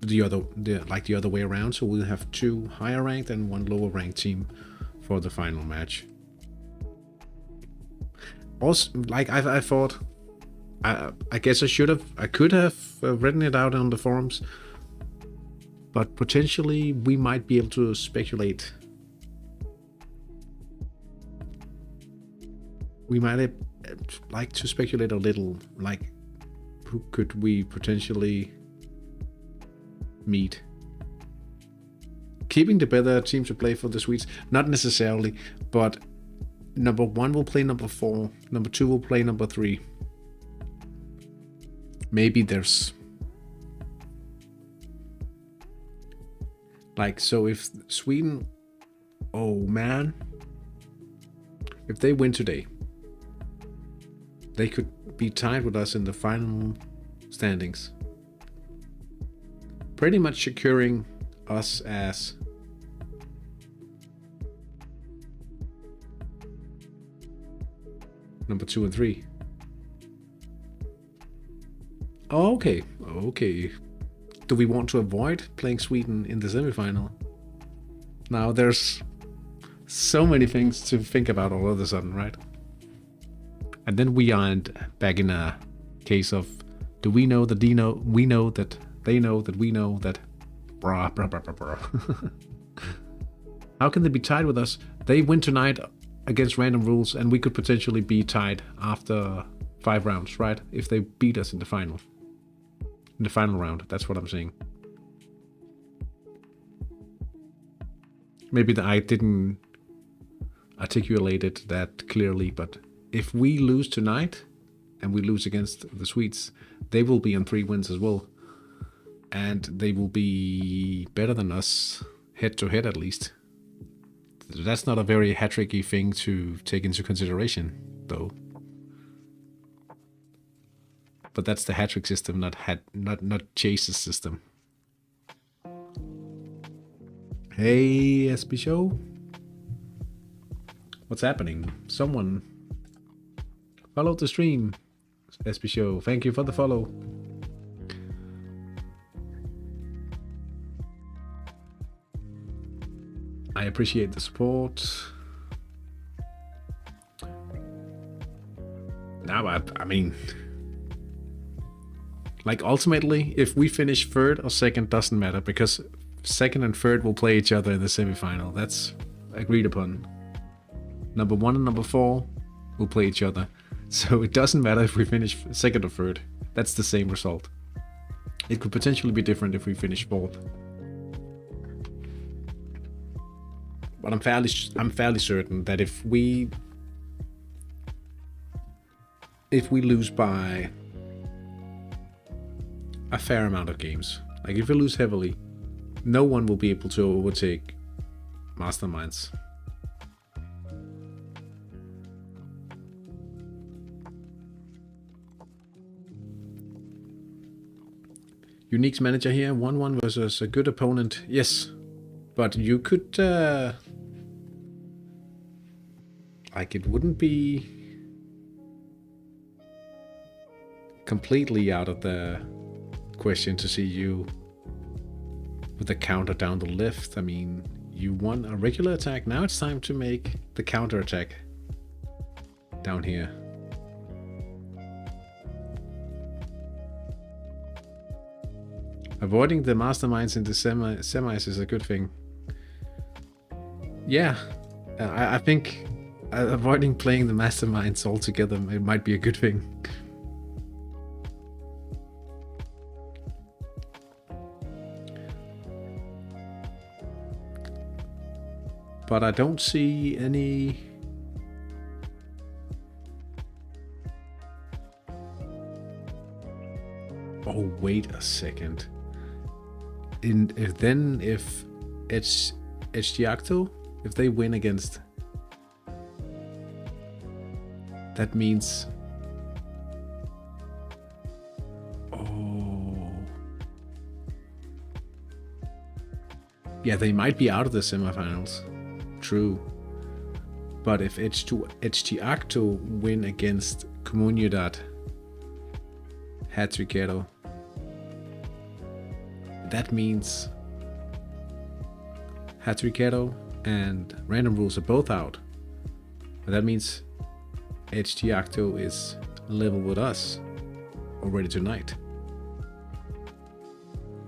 the other way around, so we'll have 2 higher ranked and 1 lower ranked team for the final match. Also, like I thought, I guess I could have written it out on the forums, but potentially we might be able to speculate. We might like to speculate a little, like who could we potentially meet. Keeping the better team to play for the Swedes, not necessarily, but number 1 will play number 4, number 2 will play number 3. Maybe there's like, so if Sweden, oh man, if they win today, they could be tied with us in the final standings, pretty much securing us as number 2 and 3. Okay. Do we want to avoid playing Sweden in the semifinal? Now there's So many things to think about all of a sudden, right? And then we aren't back in a case of, do we know that we know that they know that we know that, brah, brah, brah, brah, brah. How can they be tied with us? They win tonight against random rules, and we could potentially be tied after 5 rounds, right? If they beat us in the final round, that's what I'm saying. Maybe I didn't articulate it that clearly, but if we lose tonight and we lose against the Swedes, they will be on 3 wins as well, and they will be better than us head to head at least. That's not a very Hattricky thing to take into consideration, though. But that's the Hattrick system, not Chase's system. Hey, SB Show. What's happening? Someone followed the stream. SB Show, thank you for the follow. I appreciate the support. Now, I mean, like, ultimately, if we finish 3rd or 2nd, doesn't matter, because 2nd and 3rd will play each other in the semifinal. That's agreed upon. Number 1 and number 4 will play each other. So it doesn't matter if we finish 2nd or 3rd. That's the same result. It could potentially be different if we finish 4th. But I'm fairly certain that if we lose by a fair amount of games, like if we lose heavily, no one will be able to overtake Masterminds. Unique's manager here, 1-1 versus a good opponent. Yes, but you could like, it wouldn't be completely out of the question to see you with the counter down the left. I mean, you won a regular attack, now it's time to make the counter attack down here. Avoiding the masterminds in the semis is a good thing. Yeah, I think avoiding playing the masterminds altogether, it might be a good thing. But I don't see any... Oh, wait a second. If it's HCC, if they win against... That means... Oh... Yeah, they might be out of the semifinals. True. But if HCC win against Comunidad Hattrick, that means Hattrick and Random Rules are both out. And that means HCC is level with us already tonight.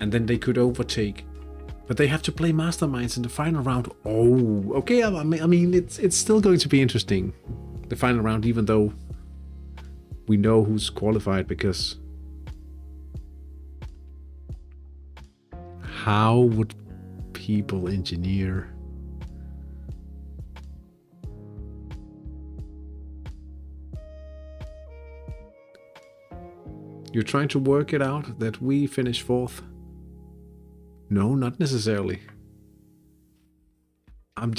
And then they could overtake, but they have to play Masterminds in the final round. Oh, okay. I mean, it's still going to be interesting, the final round, even though we know who's qualified, because how would people engineer? You're trying to work it out that we finish 4th? No, not necessarily. I'm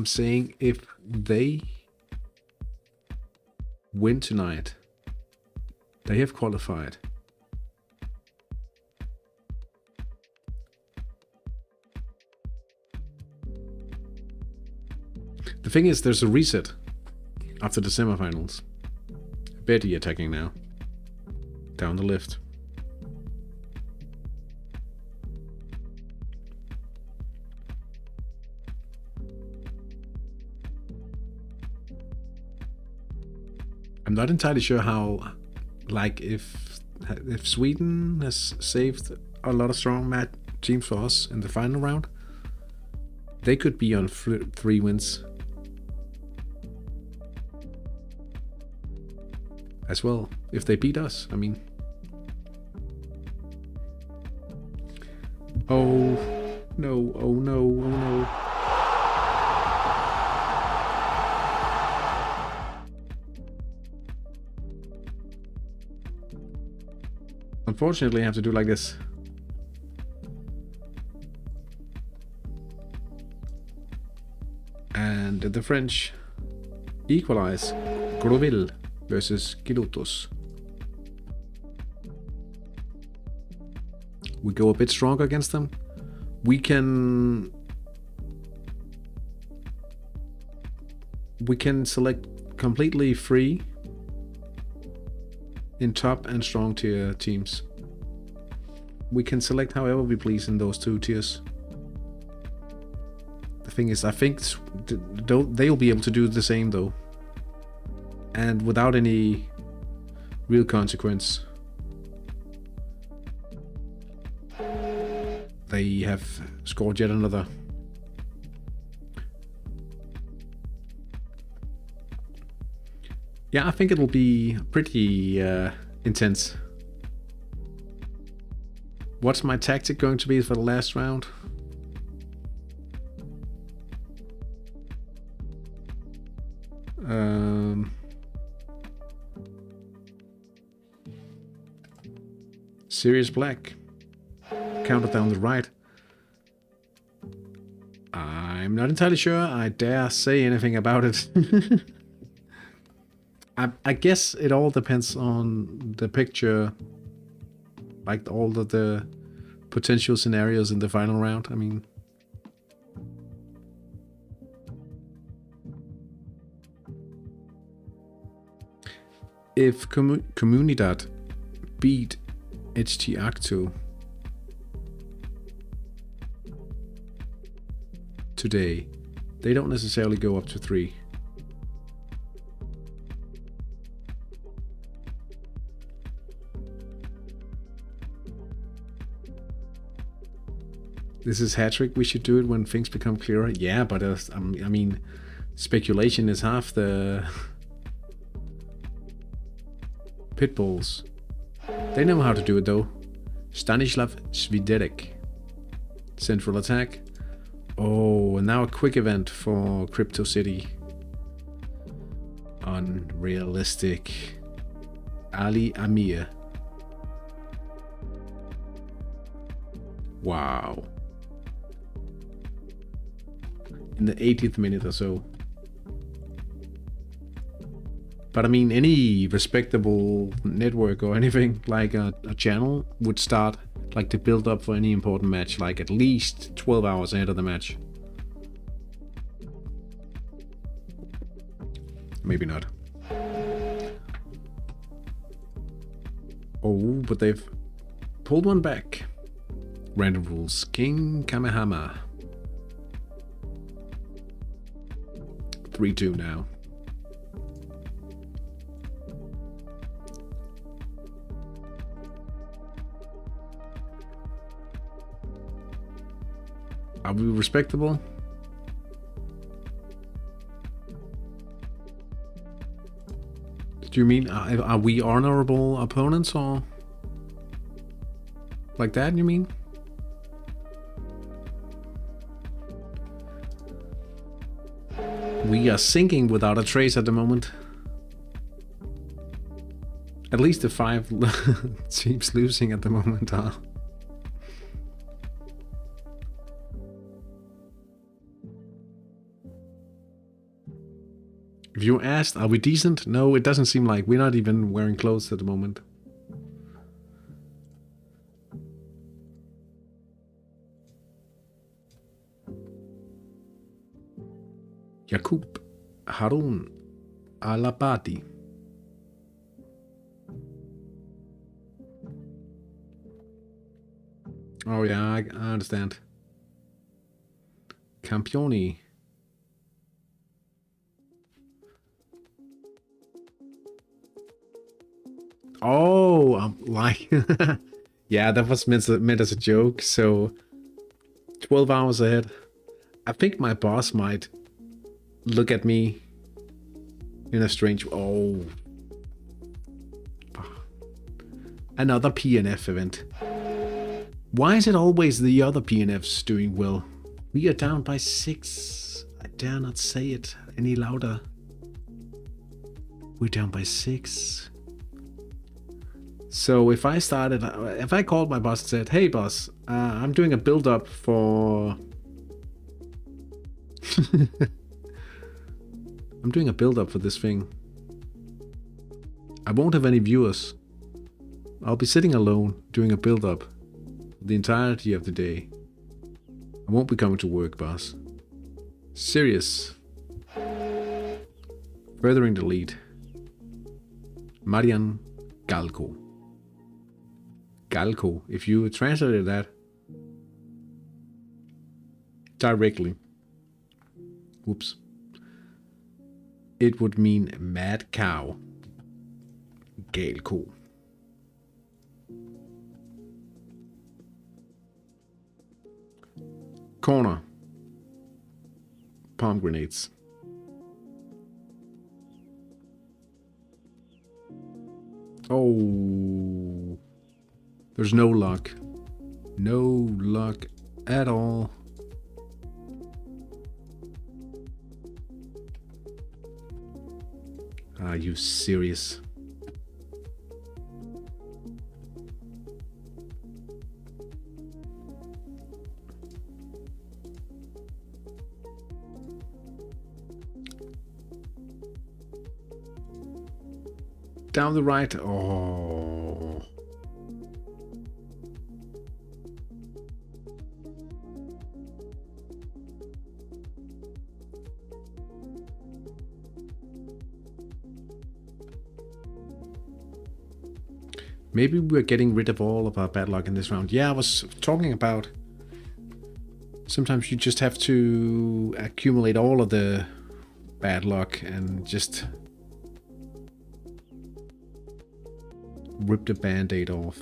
saying if they win tonight, they have qualified. The thing is, there's a reset after the semifinals. Betty attacking now. Down the left. I'm not entirely sure how, like, if Sweden has saved a lot of strong teams for us in the final round, they could be on 3 wins as well if they beat us. I mean, oh no, oh no, oh no. Unfortunately, I have to do like this. And the French equalize. Groville versus Gilutos. We go a bit stronger against them. We can select completely free in top and strong tier teams. We can select however we please in those 2 tiers. The thing is, I think they'll be able to do the same though, and without any real consequence. They have scored yet another. Yeah, I think it'll be pretty intense. What's my tactic going to be for the last round? Sirius Black. Counter down the right. I'm not entirely sure I dare say anything about it. I guess it all depends on the picture, like all of the potential scenarios in the final round. I mean, if Comunidad beat HT Acto today, they don't necessarily go up to 3. This is Hattrick. We should do it when things become clearer. Yeah, but I mean, speculation is half the pitbulls. They know how to do it though. Stanislav Sviderek. Central attack. Oh, and now a quick event for Crypto City. Unrealistic. Ali Amir. Wow. In the 80th minute or so. But I mean, any respectable network or anything, like a channel, would start like to build up for any important match, like at least 12 hours ahead of the match. Maybe not. Oh, but they've pulled one back. Random rules. King Kamehama. 3-2 now. Are we respectable? Do you mean, are we honorable opponents, or like that, you mean? We are sinking without a trace at the moment. At least the 5 teams losing at the moment are. If you asked, are we decent? No, it doesn't seem like. We're not even wearing clothes at the moment. Jakub Harun Alapati. Oh yeah, I understand. Campioni. Oh, I'm like, yeah, that was meant as a joke. So 12 hours ahead. I think my boss might look at me in a strange. Oh, another PNF event. Why is it always the other PNFs doing well? We are down by 6. I dare not say it any louder. We're down by 6. So if I called my boss and said, "Hey boss, I'm doing a build-up for..." I'm doing a build-up for this thing. I won't have any viewers. I'll be sitting alone doing a build-up the entirety of the day. I won't be coming to work, boss. Serious. Furthering the lead. Marian Galco. Galco. If you translated that directly, whoops, it would mean mad cow. Galco. Corner. Palm grenades. Oh, there's no luck. No luck at all. Are you serious? Down the right. Oh. Maybe we're getting rid of all of our bad luck in this round. Yeah, I was talking about sometimes you just have to accumulate all of the bad luck and just rip the band-aid off.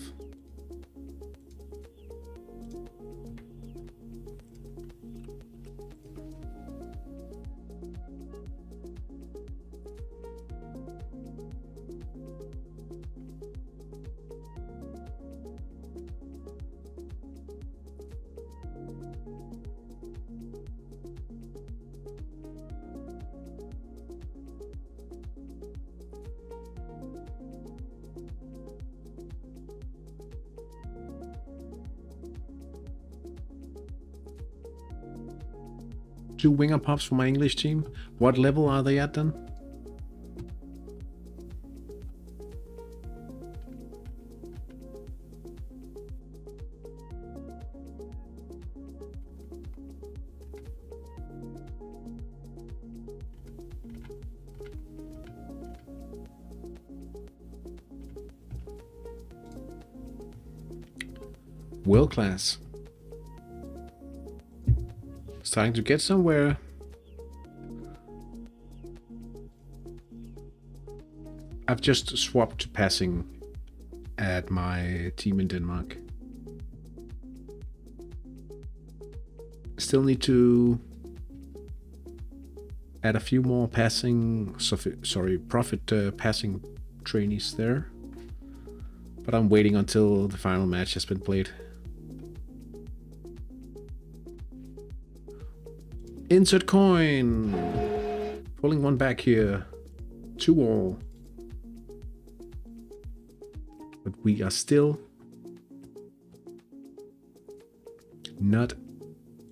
Two winger pops for my English team. What level are they at then? World class. Starting to get somewhere. I've just swapped to passing at my team in Denmark. Still need to add a few more profit passing trainees there. But I'm waiting until the final match has been played. Insert coin. Pulling one back here. 2 all. But we are still not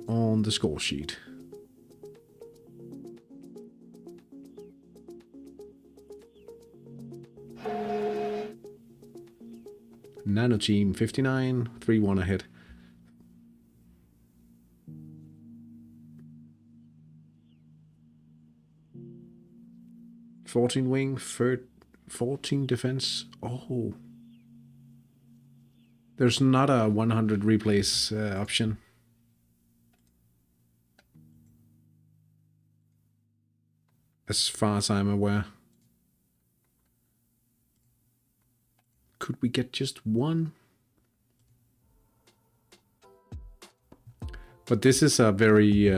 on the score sheet. Nano team 59, 3-1 ahead. $14 wing, 14 defense. Oh. There's not a 100 replays option. As far as I'm aware. Could we get just one? But this is a very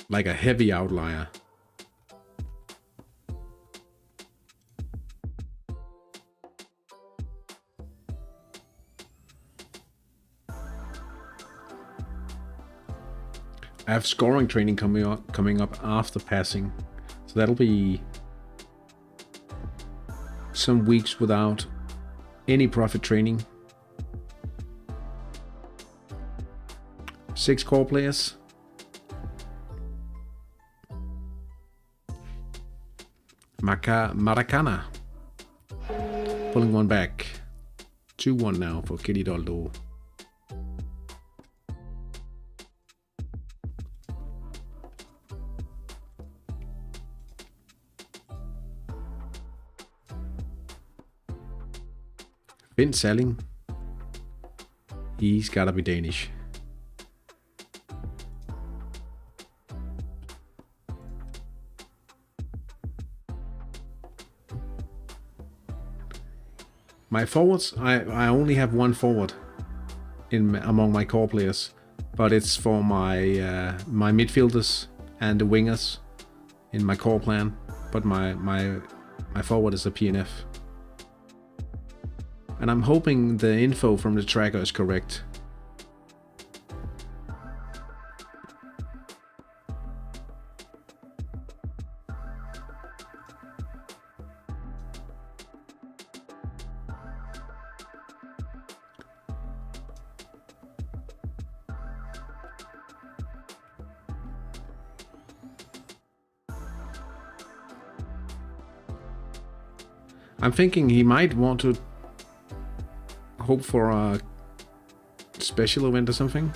like a heavy outlier. I have scoring training coming up after passing, so that'll be some weeks without any profit training. 6 core players. Maracana pulling one back. 2-1 now for Queridoldo. Finn Salling. He's gotta be Danish. My forwards, I only have one forward among my core players, but it's for my my midfielders and the wingers in my core plan. But my forward is a PNF. And I'm hoping the info from the tracker is correct. I'm thinking he might want to hope for a special event or something.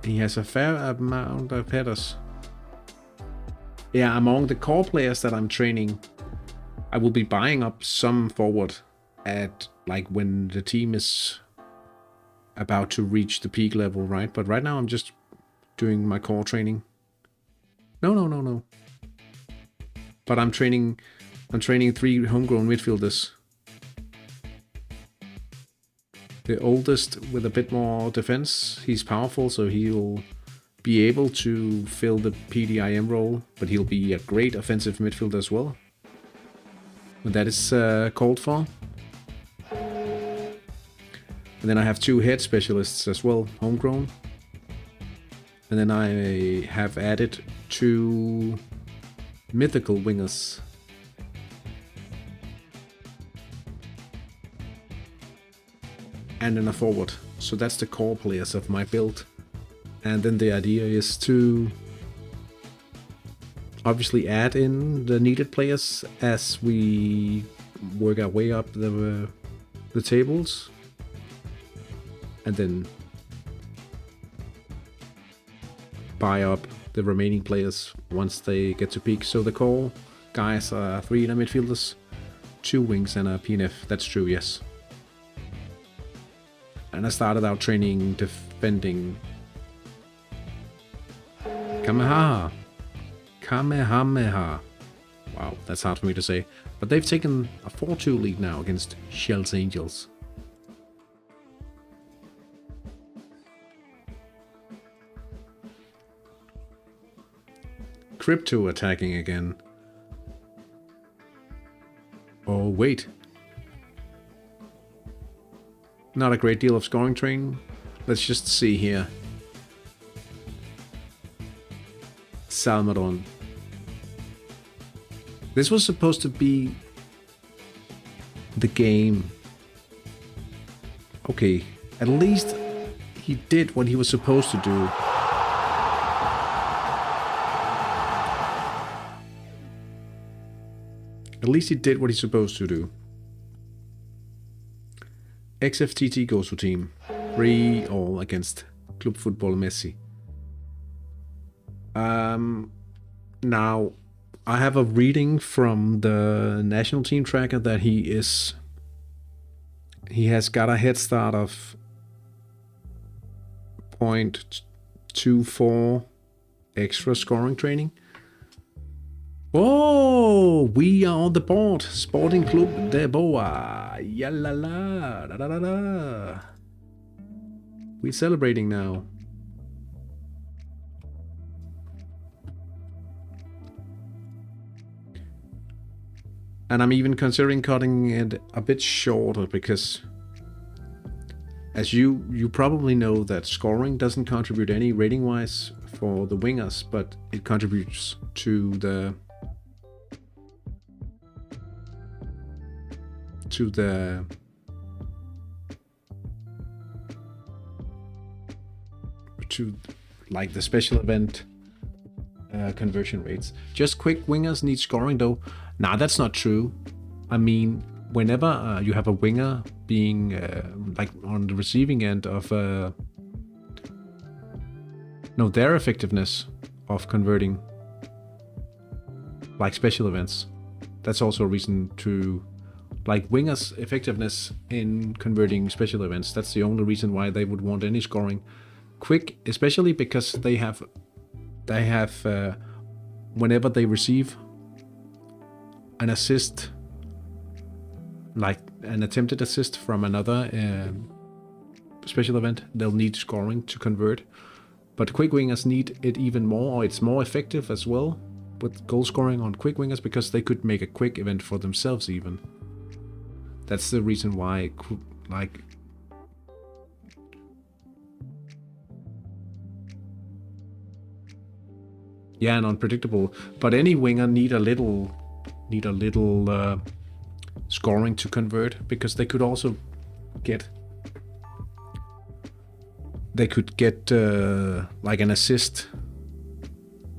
He has a fair amount of headers. Yeah, among the core players that I'm training, I will be buying up some forward at like when the team is about to reach the peak level, right? But right now I'm just doing my core training. No. But I'm training 3 homegrown midfielders. The oldest with a bit more defense. He's powerful, so he'll be able to fill the PDIM role, but he'll be a great offensive midfielder as well. When that is called for. And then I have 2 head specialists as well, homegrown. And then I have added 2 mythical wingers. And then a forward. So that's the core players of my build. And then the idea is to obviously add in the needed players as we work our way up the tables. And then buy up the remaining players once they get to peak. So the core guys are 3 inner midfielders, 2 wings and a PNF. That's true, yes. And I started out training defending. Kamehameha. Wow, that's hard for me to say. But they've taken a 4-2 lead now against Shell's Angels. Crypto attacking again. Oh, wait. Not a great deal of scoring training. Let's just see here. Salmadon. This was supposed to be the game. Okay, at least he did what he was supposed to do. At least he did what he's supposed to do. XFTT goes to team. 3-all against Club Football Messi. Now, I have a reading from the national team tracker that he has got a head start of 0.24 extra scoring training. Oh, we are on the board. Sporting Club de Boa. Yalala. Da, da, da, da. We're celebrating now. And I'm even considering cutting it a bit shorter because, as you probably know, that scoring doesn't contribute any rating-wise for the wingers, but it contributes to the like the special event conversion rates. Just quick wingers need scoring though. Nah, that's not true. I mean, whenever you have a winger being like on the receiving end of their effectiveness of converting like special events, that's also a reason to like wingers' effectiveness in converting special events. That's the only reason why they would want any scoring. Quick, especially because they have whenever they receive an assist, like an attempted assist from another special event, they'll need scoring to convert. But quick wingers need it even more, or it's more effective as well with goal scoring on quick wingers because they could make a quick event for themselves even. That's the reason why, like, yeah, and unpredictable. But any winger need a little scoring to convert, because they could also get like an assist.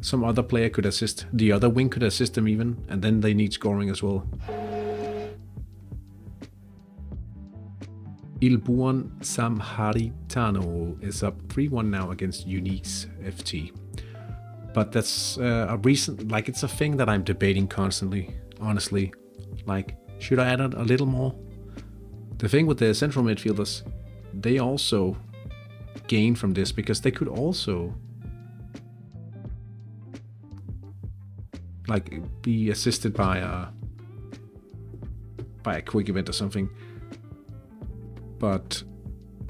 Some other player could assist, the other wing could assist them even, and then they need scoring as well. Il Buon Samharitano is up 3-1 now against Unique's FT. But that's a recent, like, it's a thing that I'm debating constantly, honestly. Like, should I add a little more? The thing with the central midfielders, they also gain from this because they could also like be assisted by a quick event or something. But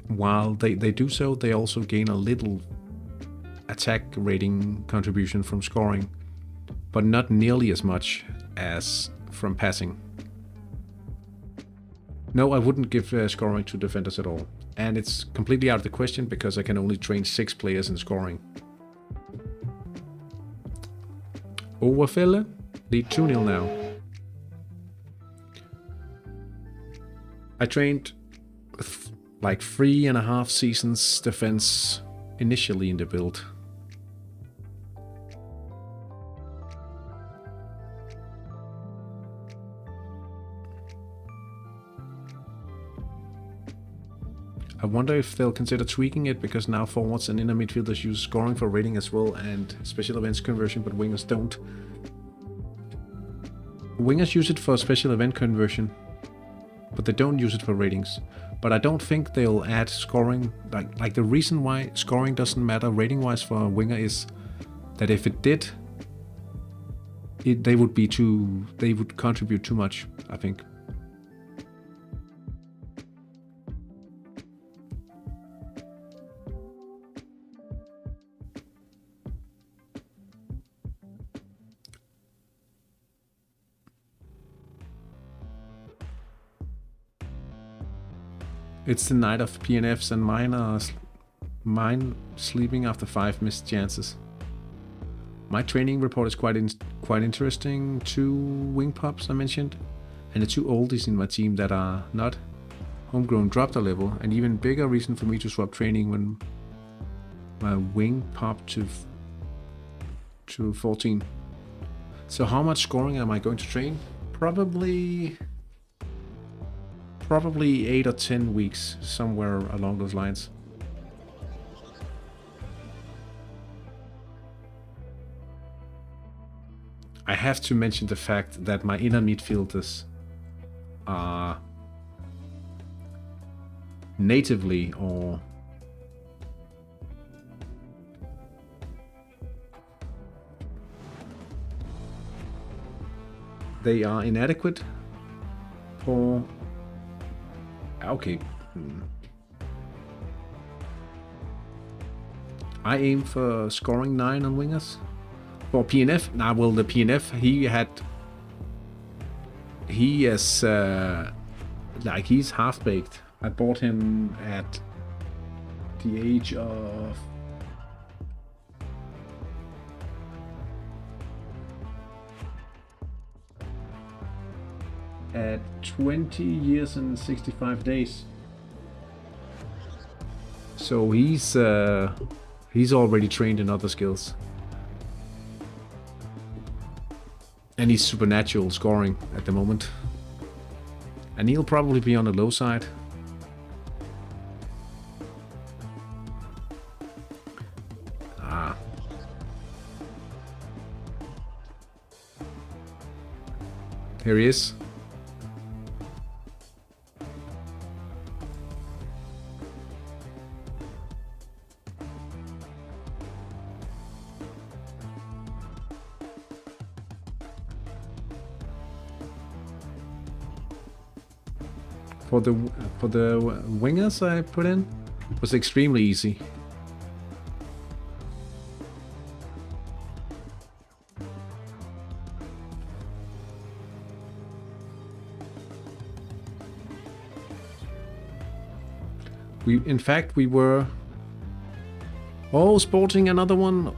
while they do so, they also gain a little attack rating contribution from scoring, but not nearly as much as from passing. No, I wouldn't give scoring to defenders at all. And it's completely out of the question because I can only train 6 players in scoring. Overfelle lead 2-0 now. I trained like 3.5 seasons defense initially in the build. I wonder if they'll consider tweaking it, because now forwards and inner midfielders use scoring for rating as well, and special events conversion, but wingers don't. Wingers use it for special event conversion, but they don't use it for ratings. But I don't think they'll add scoring. Like the reason why scoring doesn't matter rating-wise for a winger is that if it did, they would contribute too much, I think. It's the night of PNFs and mine sleeping after 5 missed chances. My training report is quite interesting. 2 wing pups I mentioned, and the 2 oldies in my team that are not homegrown dropped a level. An even bigger reason for me to swap training when my wing popped to 14. So how much scoring am I going to train? Probably 8 or 10 weeks, somewhere along those lines. I have to mention the fact that my inner midfielders are natively or they are inadequate for... Okay. I aim for scoring 9 on wingers. For PNF, nah, well, the PNF, he is, like, he's half-baked. I bought him at the age of... At 20 years and 65 days. So he's already trained in other skills. And he's supernatural scoring at the moment. And he'll probably be on the low side. Here he is. For the wingers I put in was extremely easy. In fact, we were sporting another one.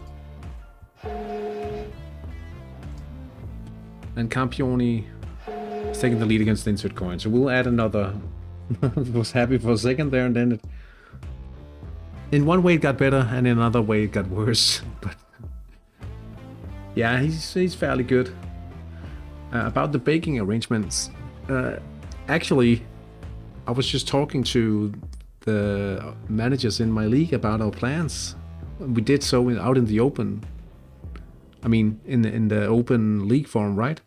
And Campioni is taking the lead against Insert Coin. So we'll add another. Was happy for a second there, and then it... In one way it got better, and in another way it got worse. But yeah, he's fairly good. About the baking arrangements, actually, I was just talking to the managers in my league about our plans. We did so out in the open. I mean, in the open league forum, right?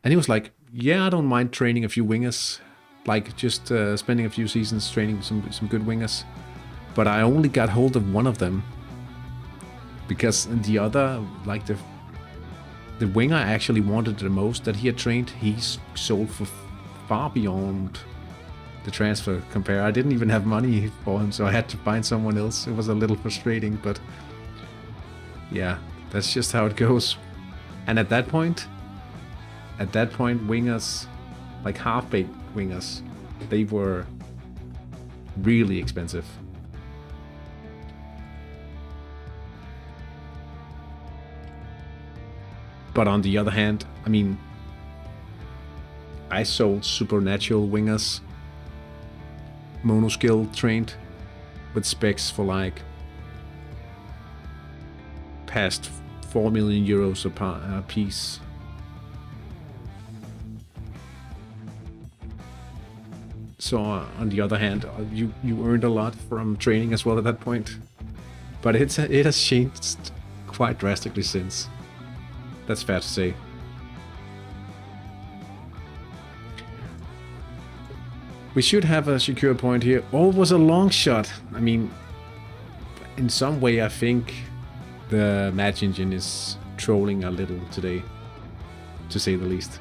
And he was like, "Yeah, I don't mind training a few wingers, like just spending a few seasons training some good wingers. But I only got hold of one of them because the other, like the winger I actually wanted the most that he had trained, he's sold for far beyond the transfer compare. I didn't even have money for him, so I had to find someone else. It was a little frustrating, but yeah, that's just how it goes. And at that point, wingers, like half-baked wingers, they were really expensive. But on the other hand, I mean, I sold supernatural wingers, mono skill trained, with specs for like past 4 million euros a piece. So on the other hand, you earned a lot from training as well at that point, but it has changed quite drastically since. That's fair to say. We should have a secure point here. Oh, it was a long shot. I mean, in some way I think the match engine is trolling a little today, to say the least.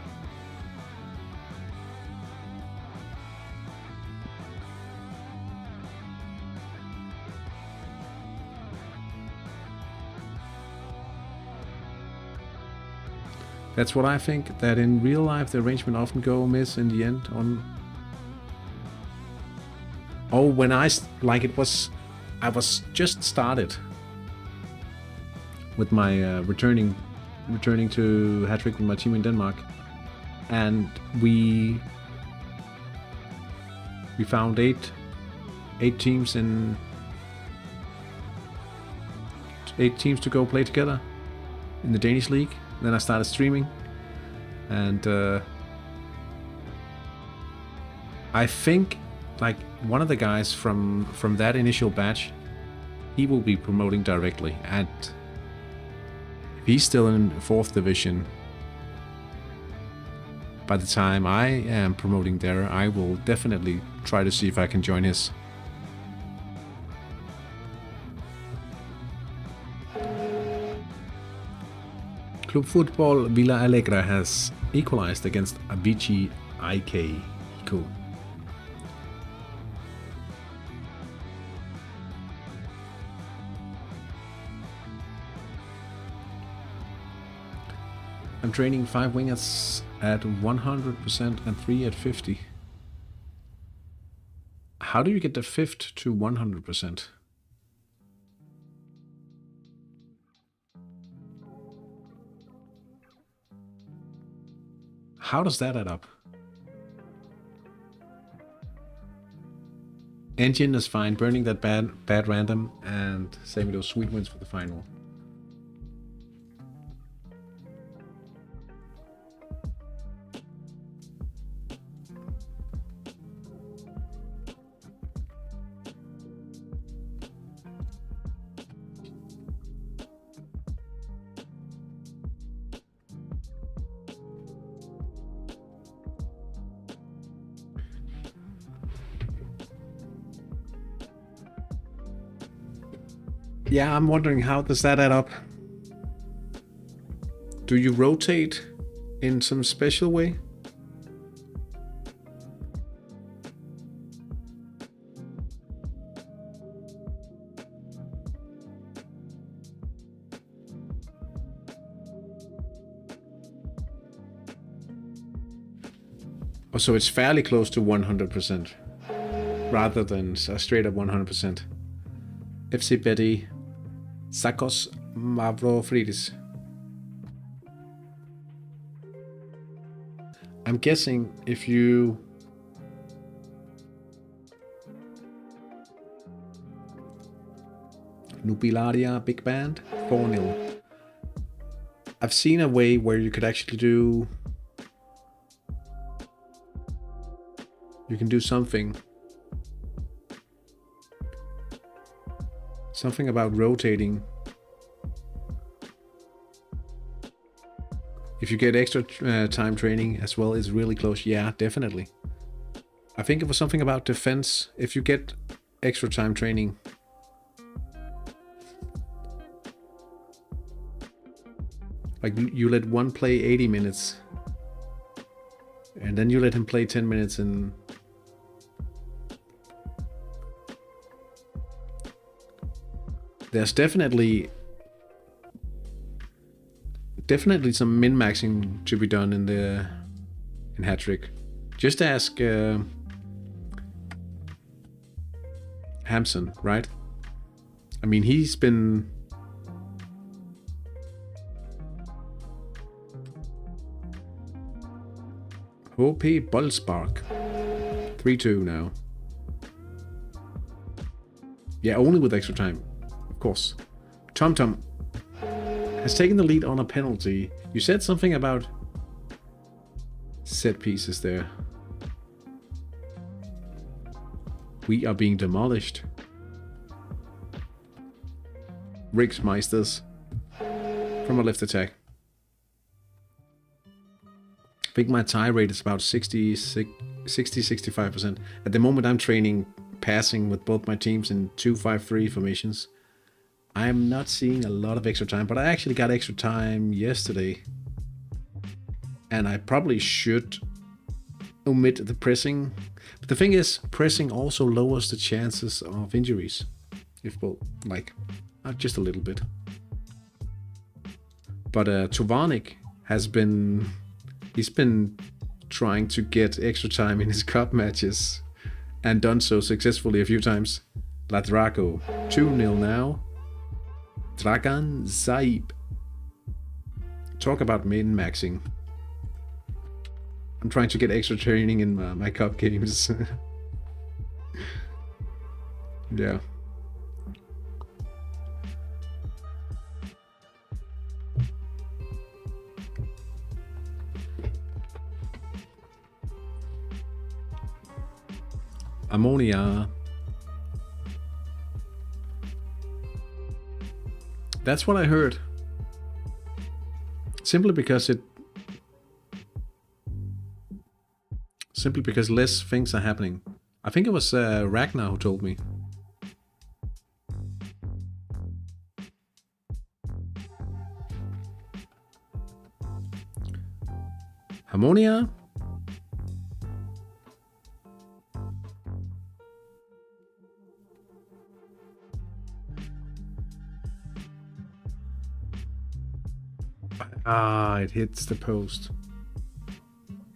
That's what I think, that in real life the arrangement often go miss in the end on... Oh, when I was just started with my returning to Hattrick with my team in Denmark, and we found eight teams to go play together in the Danish league. Then I started streaming, and I think like one of the guys from that initial batch, he will be promoting directly, and if he's still in 4th division by the time I am promoting there, I will definitely try to see if I can join his. Club Football Villa Alegre has equalized against Avicii IK. Cool. I'm training 5 wingers at 100% and 3 at 50. How do you get the 5th to 100%? How does that add up? Engine is fine, burning that bad random, and saving those sweet wins for the final. Yeah, I'm wondering, how does that add up? Do you rotate in some special way? Oh, so it's fairly close to 100% rather than a straight up 100%. FC Betty Sakos Mavrophridis. I'm guessing if you Nubilaria Big Band 4-0. I've seen a way where you could actually do, you can do something about rotating. If you get extra time training as well, is really close. Yeah, definitely. I think it was something about defense. If you get extra time training, like you let one play 80 minutes and then you let him play 10 minutes, and there's definitely some min-maxing to be done in Hattrick. Just ask Hampson, right? I mean, he's been HP Ballspark 3-2 now. Yeah, only with extra time, of course. TomTom has taken the lead on a penalty. You said something about set pieces there. We are being demolished. Rigsmeisters from a left attack. I think my tie rate is about 60-65%. At the moment I'm training passing with both my teams in 2-5-3 formations. I'm not seeing a lot of extra time, but I actually got extra time yesterday. And I probably should omit the pressing. But the thing is, pressing also lowers the chances of injuries. If both, like, just a little bit. But Tovanik has been... He's been trying to get extra time in his cup matches and done so successfully a few times. Ladraco, 2-0 now. Dragan Zaib. Talk about min-maxing. I'm trying to get extra training in my cup games. Yeah. Ammonia. That's what I heard. Simply because less things are happening. I think it was Ragnar who told me. Harmonia. Ah, it hits the post.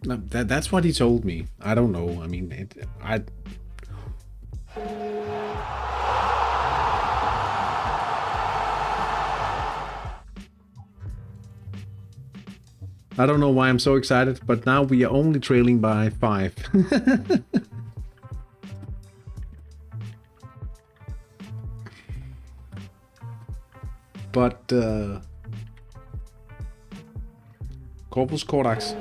No, that's what he told me. I don't know. I mean, I don't know why I'm so excited, but now we are only trailing by 5. But Corpus Corax.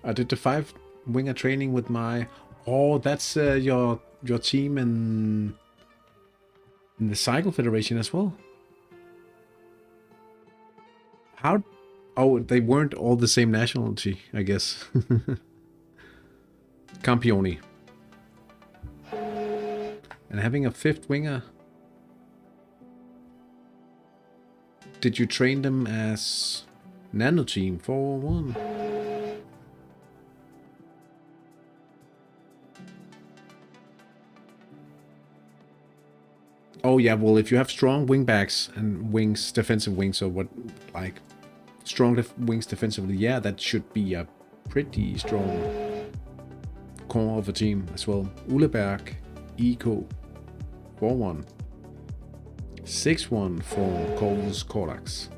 I did the 5-winger training with my... Oh, that's your team in the Cycle Federation as well. How? Oh, they weren't all the same nationality, I guess. Campioni. And having a 5th winger. Did you train them as Nano Team 4-1? Oh yeah, well, if you have strong wingbacks and wings, defensive wings, or what, like strong wings defensively, yeah, that should be a pretty strong core of a team as well. Uleberg, Eco, 4-1, 6-1 for Corvus Corax,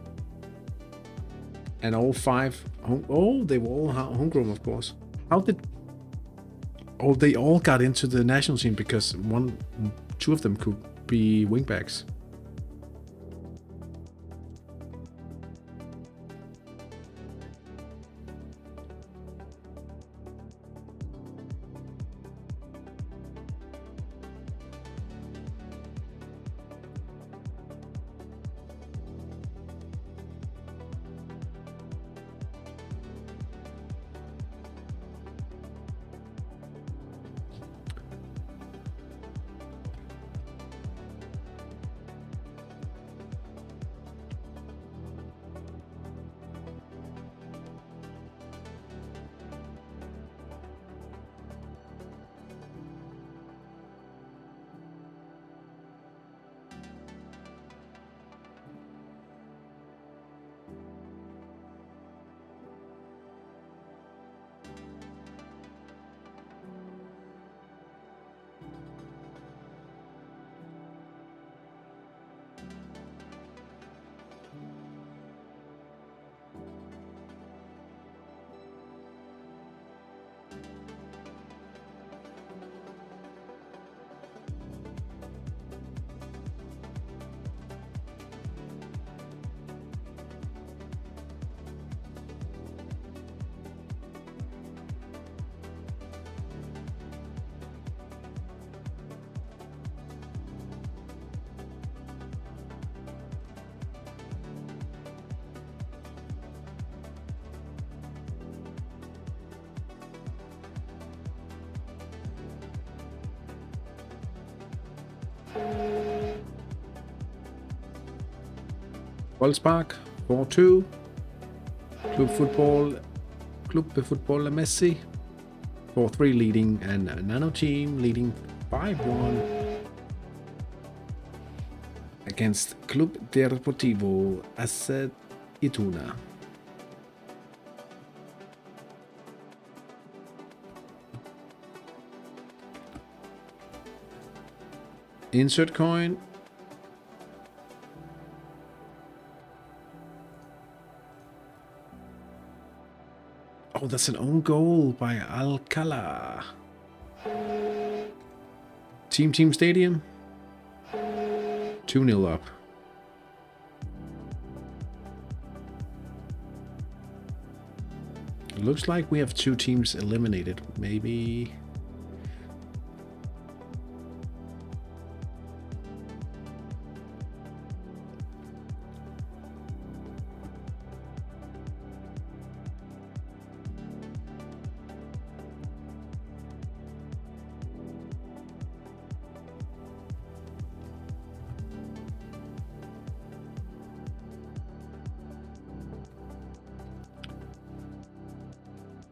and all 5. Oh, they were all homegrown, of course. How did? Oh, they all got into the national team because 2 of them could be wingbacks. Wolfsbach, 4-2. Club de Football Messi, 4-3 leading, and Nano Team leading 5-1 against Club Deportivo Ituna. Insert coin. Oh, that's an own goal by Alcala. Team Stadium. 2-0 up. It looks like we have 2 teams eliminated. Maybe...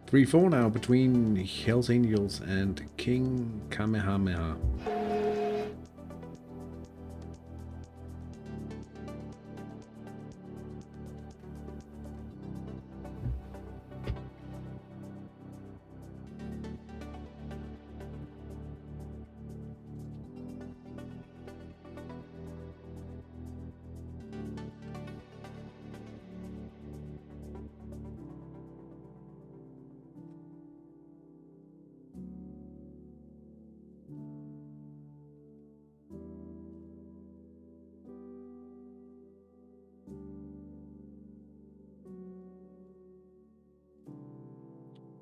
3-4 now between Hells Angels and King Kamehameha.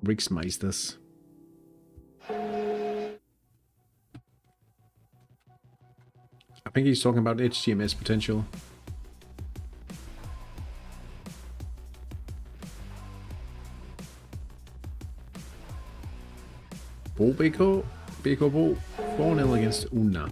Riksmeisters. I think he's talking about HGMS potential. Bo BK Bo 4-0 against Una.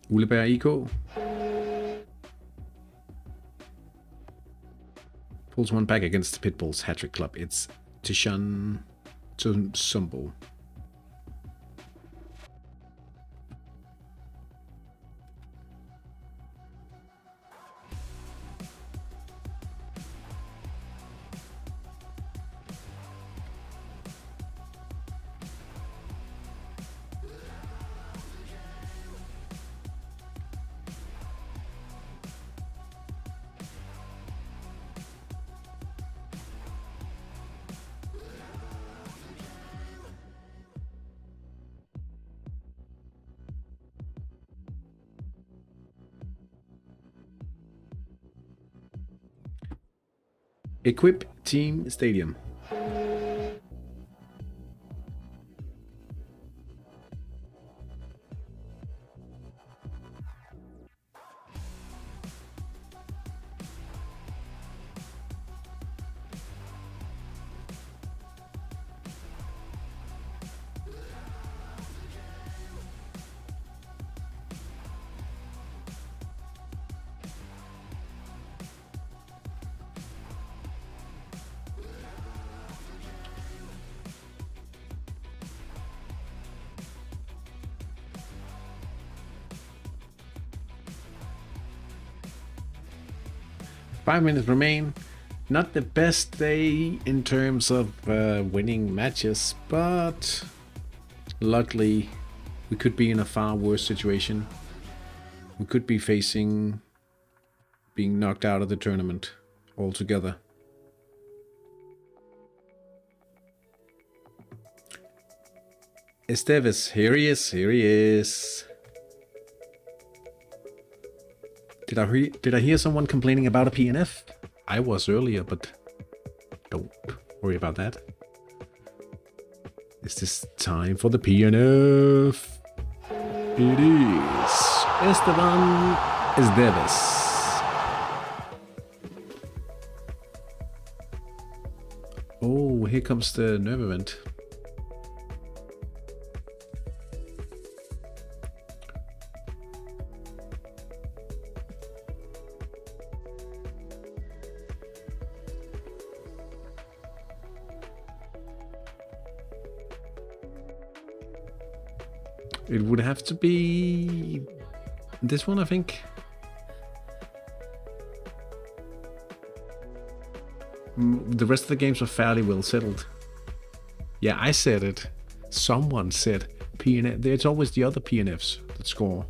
Uleberg IK pulls one back against the Pitbull's Hattrick Club. It's Tishan Sumbo. Equip Team Stadium. Five minutes remain. Not the best day in terms of winning matches, but luckily we could be in a far worse situation. We could be facing being knocked out of the tournament altogether. Esteves, here he is, here he is. Did I hear someone complaining about a PNF? I was earlier, but don't worry about that. Is this time for the PNF? It is Esteban Esteves. Oh, here comes the nerve event. It would have to be this one, I think. The rest of the games are fairly well settled. Yeah, I said it. Someone said PNF. It's always the other PNFs that score.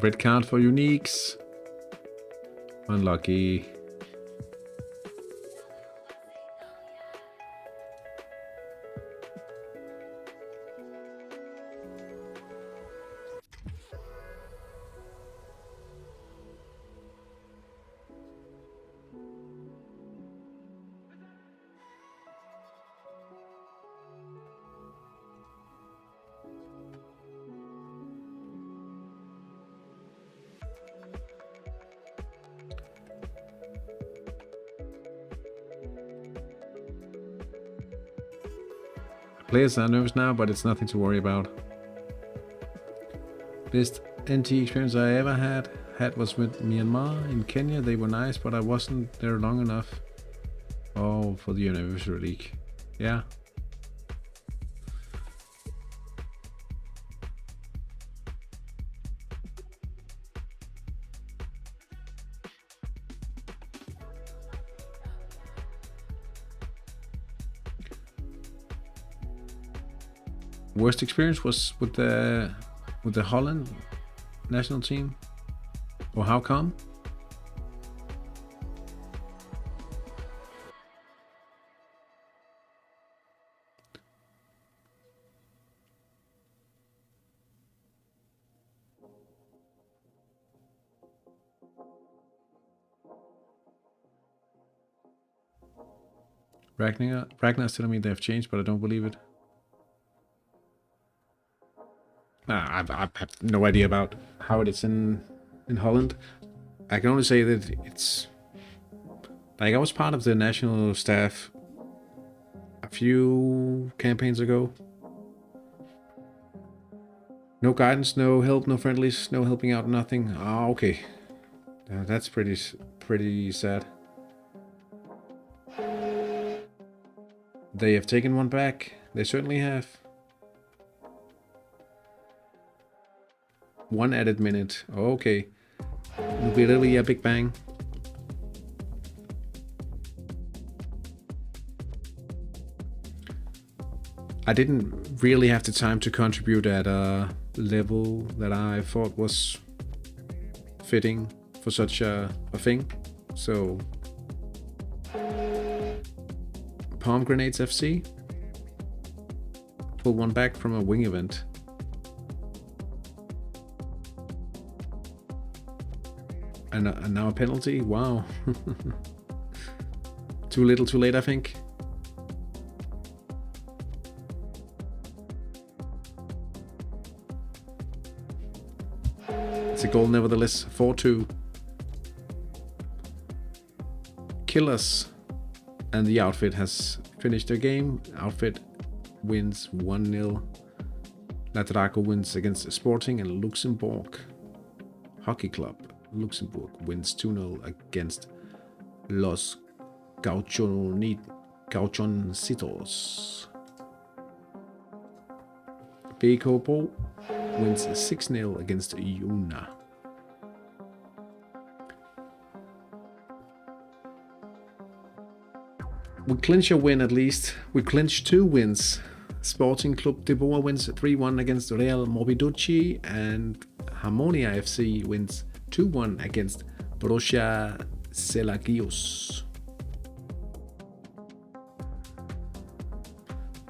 Red card for uniques. Unlucky. Players are nervous now, but it's nothing to worry about. Best NT experience I ever had was with Myanmar in Kenya. They were nice, but I wasn't there long enough. Oh, for the Universal League. Yeah. Worst experience was with the Holland national team, or how come? Ragnar's telling me they have changed, but I don't believe it. I have no idea about how it is in Holland. I can only say that it's like I was part of the national staff a few campaigns ago. No guidance, no help, no friendlies, no helping out, nothing. Ah, okay. That's pretty sad. They have taken one back. They certainly have. One added minute. Okay. It'll be really a big bang. I didn't really have the time to contribute at a level that I thought was fitting for such a thing. So, Palm Grenades FC pulled one back from a wing event. And now a penalty? Wow. Too little, too late, I think. It's a goal nevertheless. 4-2. Killers and the Outfit has finished their game. Outfit wins 1-0. La Draco wins against Sporting, and Luxembourg Hockey Club Luxembourg wins 2-0 against Los Gauchoncitos. BKB wins 6-0 against Yuna. We clinch a win at least. We clinch 2 wins. Sporting Club de Boa wins 3-1 against Real Mobiducci, and Harmonia FC wins 2-1 against Borussia Selagios.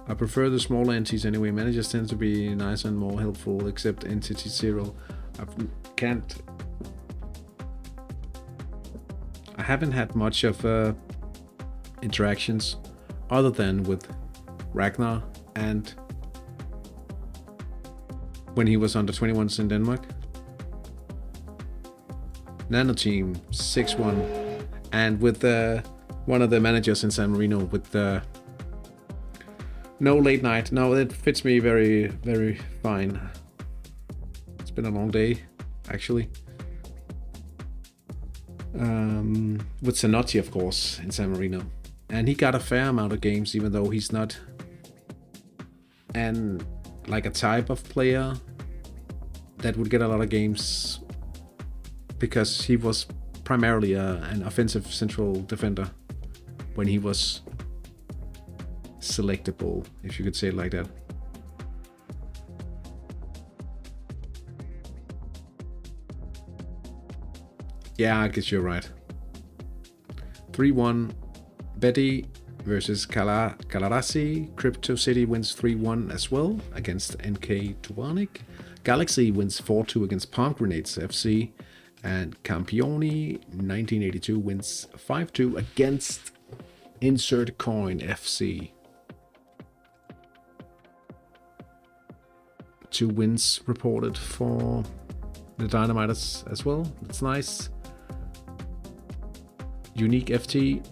I prefer the smaller entities anyway. Managers tend to be nicer and more helpful, except Entity Zero. I haven't had much of interactions other than with Ragnar and when he was under 21s in Denmark. Nano Team 6-1, and with one of the managers in San Marino with no late night. No, it fits me very, very fine. It's been a long day, actually. With Zanotti, of course, in San Marino. And he got a fair amount of games, even though he's not like a type of player that would get a lot of games, because he was primarily an offensive central defender when he was selectable, if you could say it like that. Yeah, I guess you're right. 3-1 Betty versus Kalarasi. Crypto City wins 3-1 as well against NK Tuvanik. Galaxy wins 4-2 against Palm Grenades FC. And Campioni 1982 wins 5-2 against Insert Coin FC. 2 wins reported for the Dynamiters as well. That's nice. Unique FT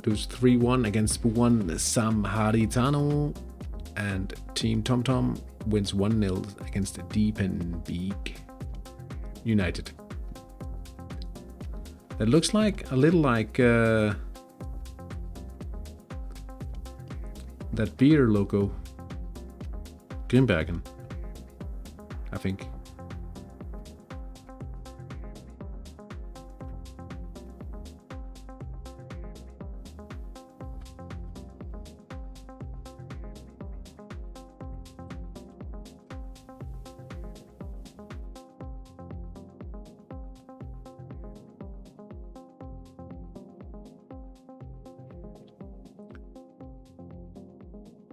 lose 3-1 against Buon Samharitano, and Team TomTom wins 1-0 against Diepenbeek United. It looks like a little like that beer logo, Grimbergen, I think.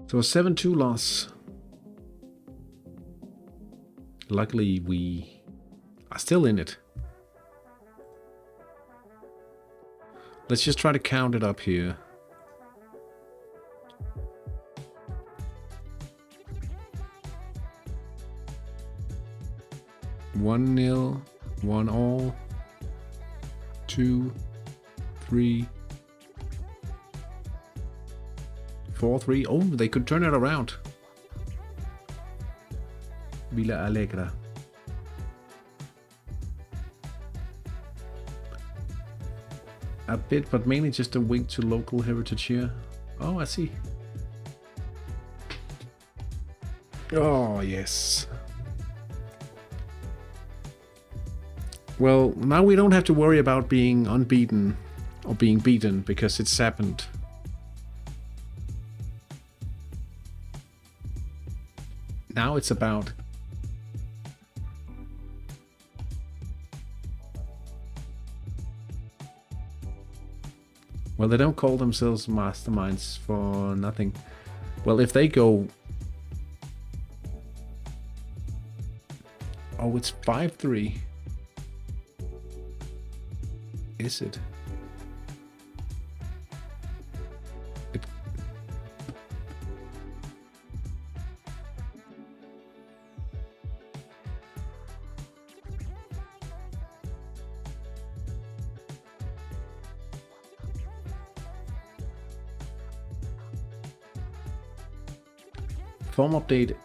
So a 7-2 loss. Luckily, we are still in it. Let's just try to count it up here. One nil, 1-1, 2, 3, 4-3. Oh, they could turn it around. Villa Allegra. A bit, but mainly just a wink to local heritage here. Oh, I see. Oh, yes. Well, now we don't have to worry about being unbeaten or being beaten because it's happened. Now it's about well, they don't call themselves masterminds for nothing. Well, if they go, oh, it's 5-3. Is it? Form update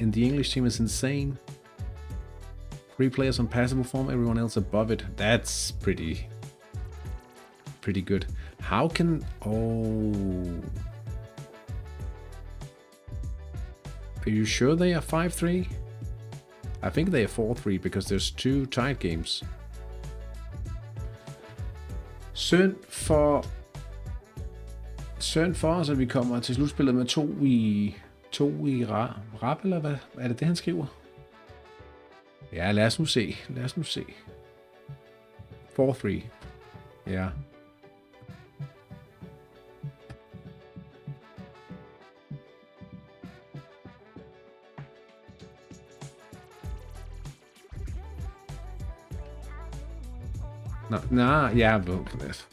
in the English team is insane. 3 players on passable form, everyone else above it. That's pretty good. How can... Oh... Are you sure they are 5-3? I think they are 4-3 because there's 2 tied games. Synd for os, at vi kommer til slutspillet med 2 i rap, eller hvad? Er det han skriver? Ja, lad os nu se. 4-3. Ja. Nå, ja, vote for this.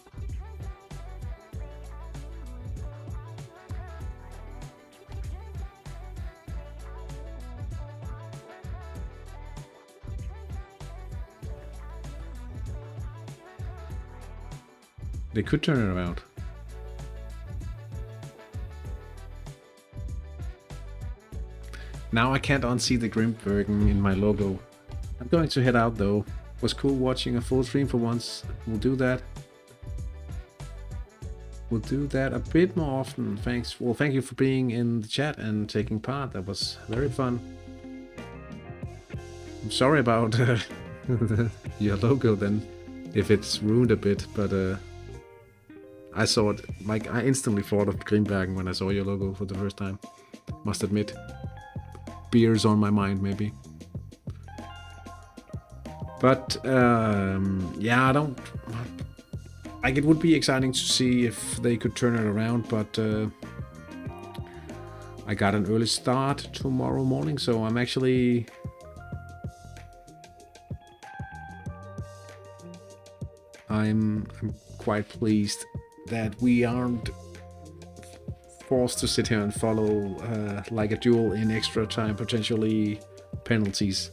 They could turn it around. Now I can't unsee the Grimbergen in my logo. I'm going to head out though. Was cool watching a full stream for once. We'll do that. We'll do that a bit more often. Thanks. Well, thank you for being in the chat and taking part. That was very fun. I'm sorry about your logo then, if it's ruined a bit, but I saw it, like, I instantly thought of Grimbergen when I saw your logo for the first time. Must admit. Beer's on my mind, maybe. But, yeah, I don't... Like, it would be exciting to see if they could turn it around, but I got an early start tomorrow morning, so I'm actually... I'm quite pleased that we aren't forced to sit here and follow like a duel in extra time, potentially penalties.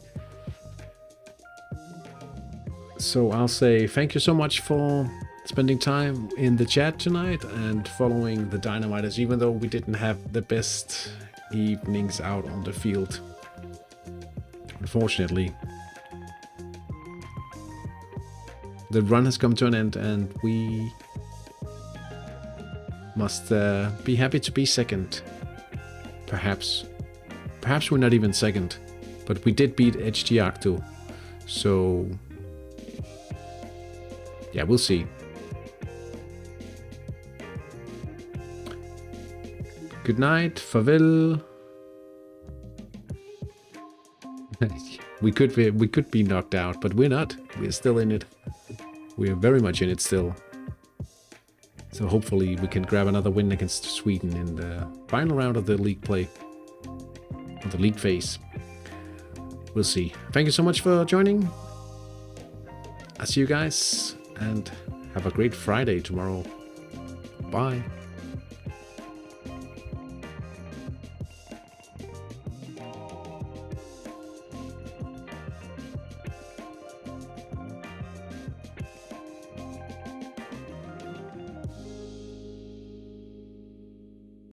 So I'll say thank you so much for spending time in the chat tonight and following the Dynamiters, even though we didn't have the best evenings out on the field. Unfortunately, the run has come to an end and we must be happy to be second. Perhaps we're not even second, but we did beat HG Acto, so yeah, we'll see. Good night, farewell. We could be knocked out, but we're not. We're still in it. We're very much in it still. So hopefully we can grab another win against Sweden in the final round of the league play, of the league phase. We'll see. Thank you so much for joining. I'll see you guys and have a great Friday tomorrow. Bye.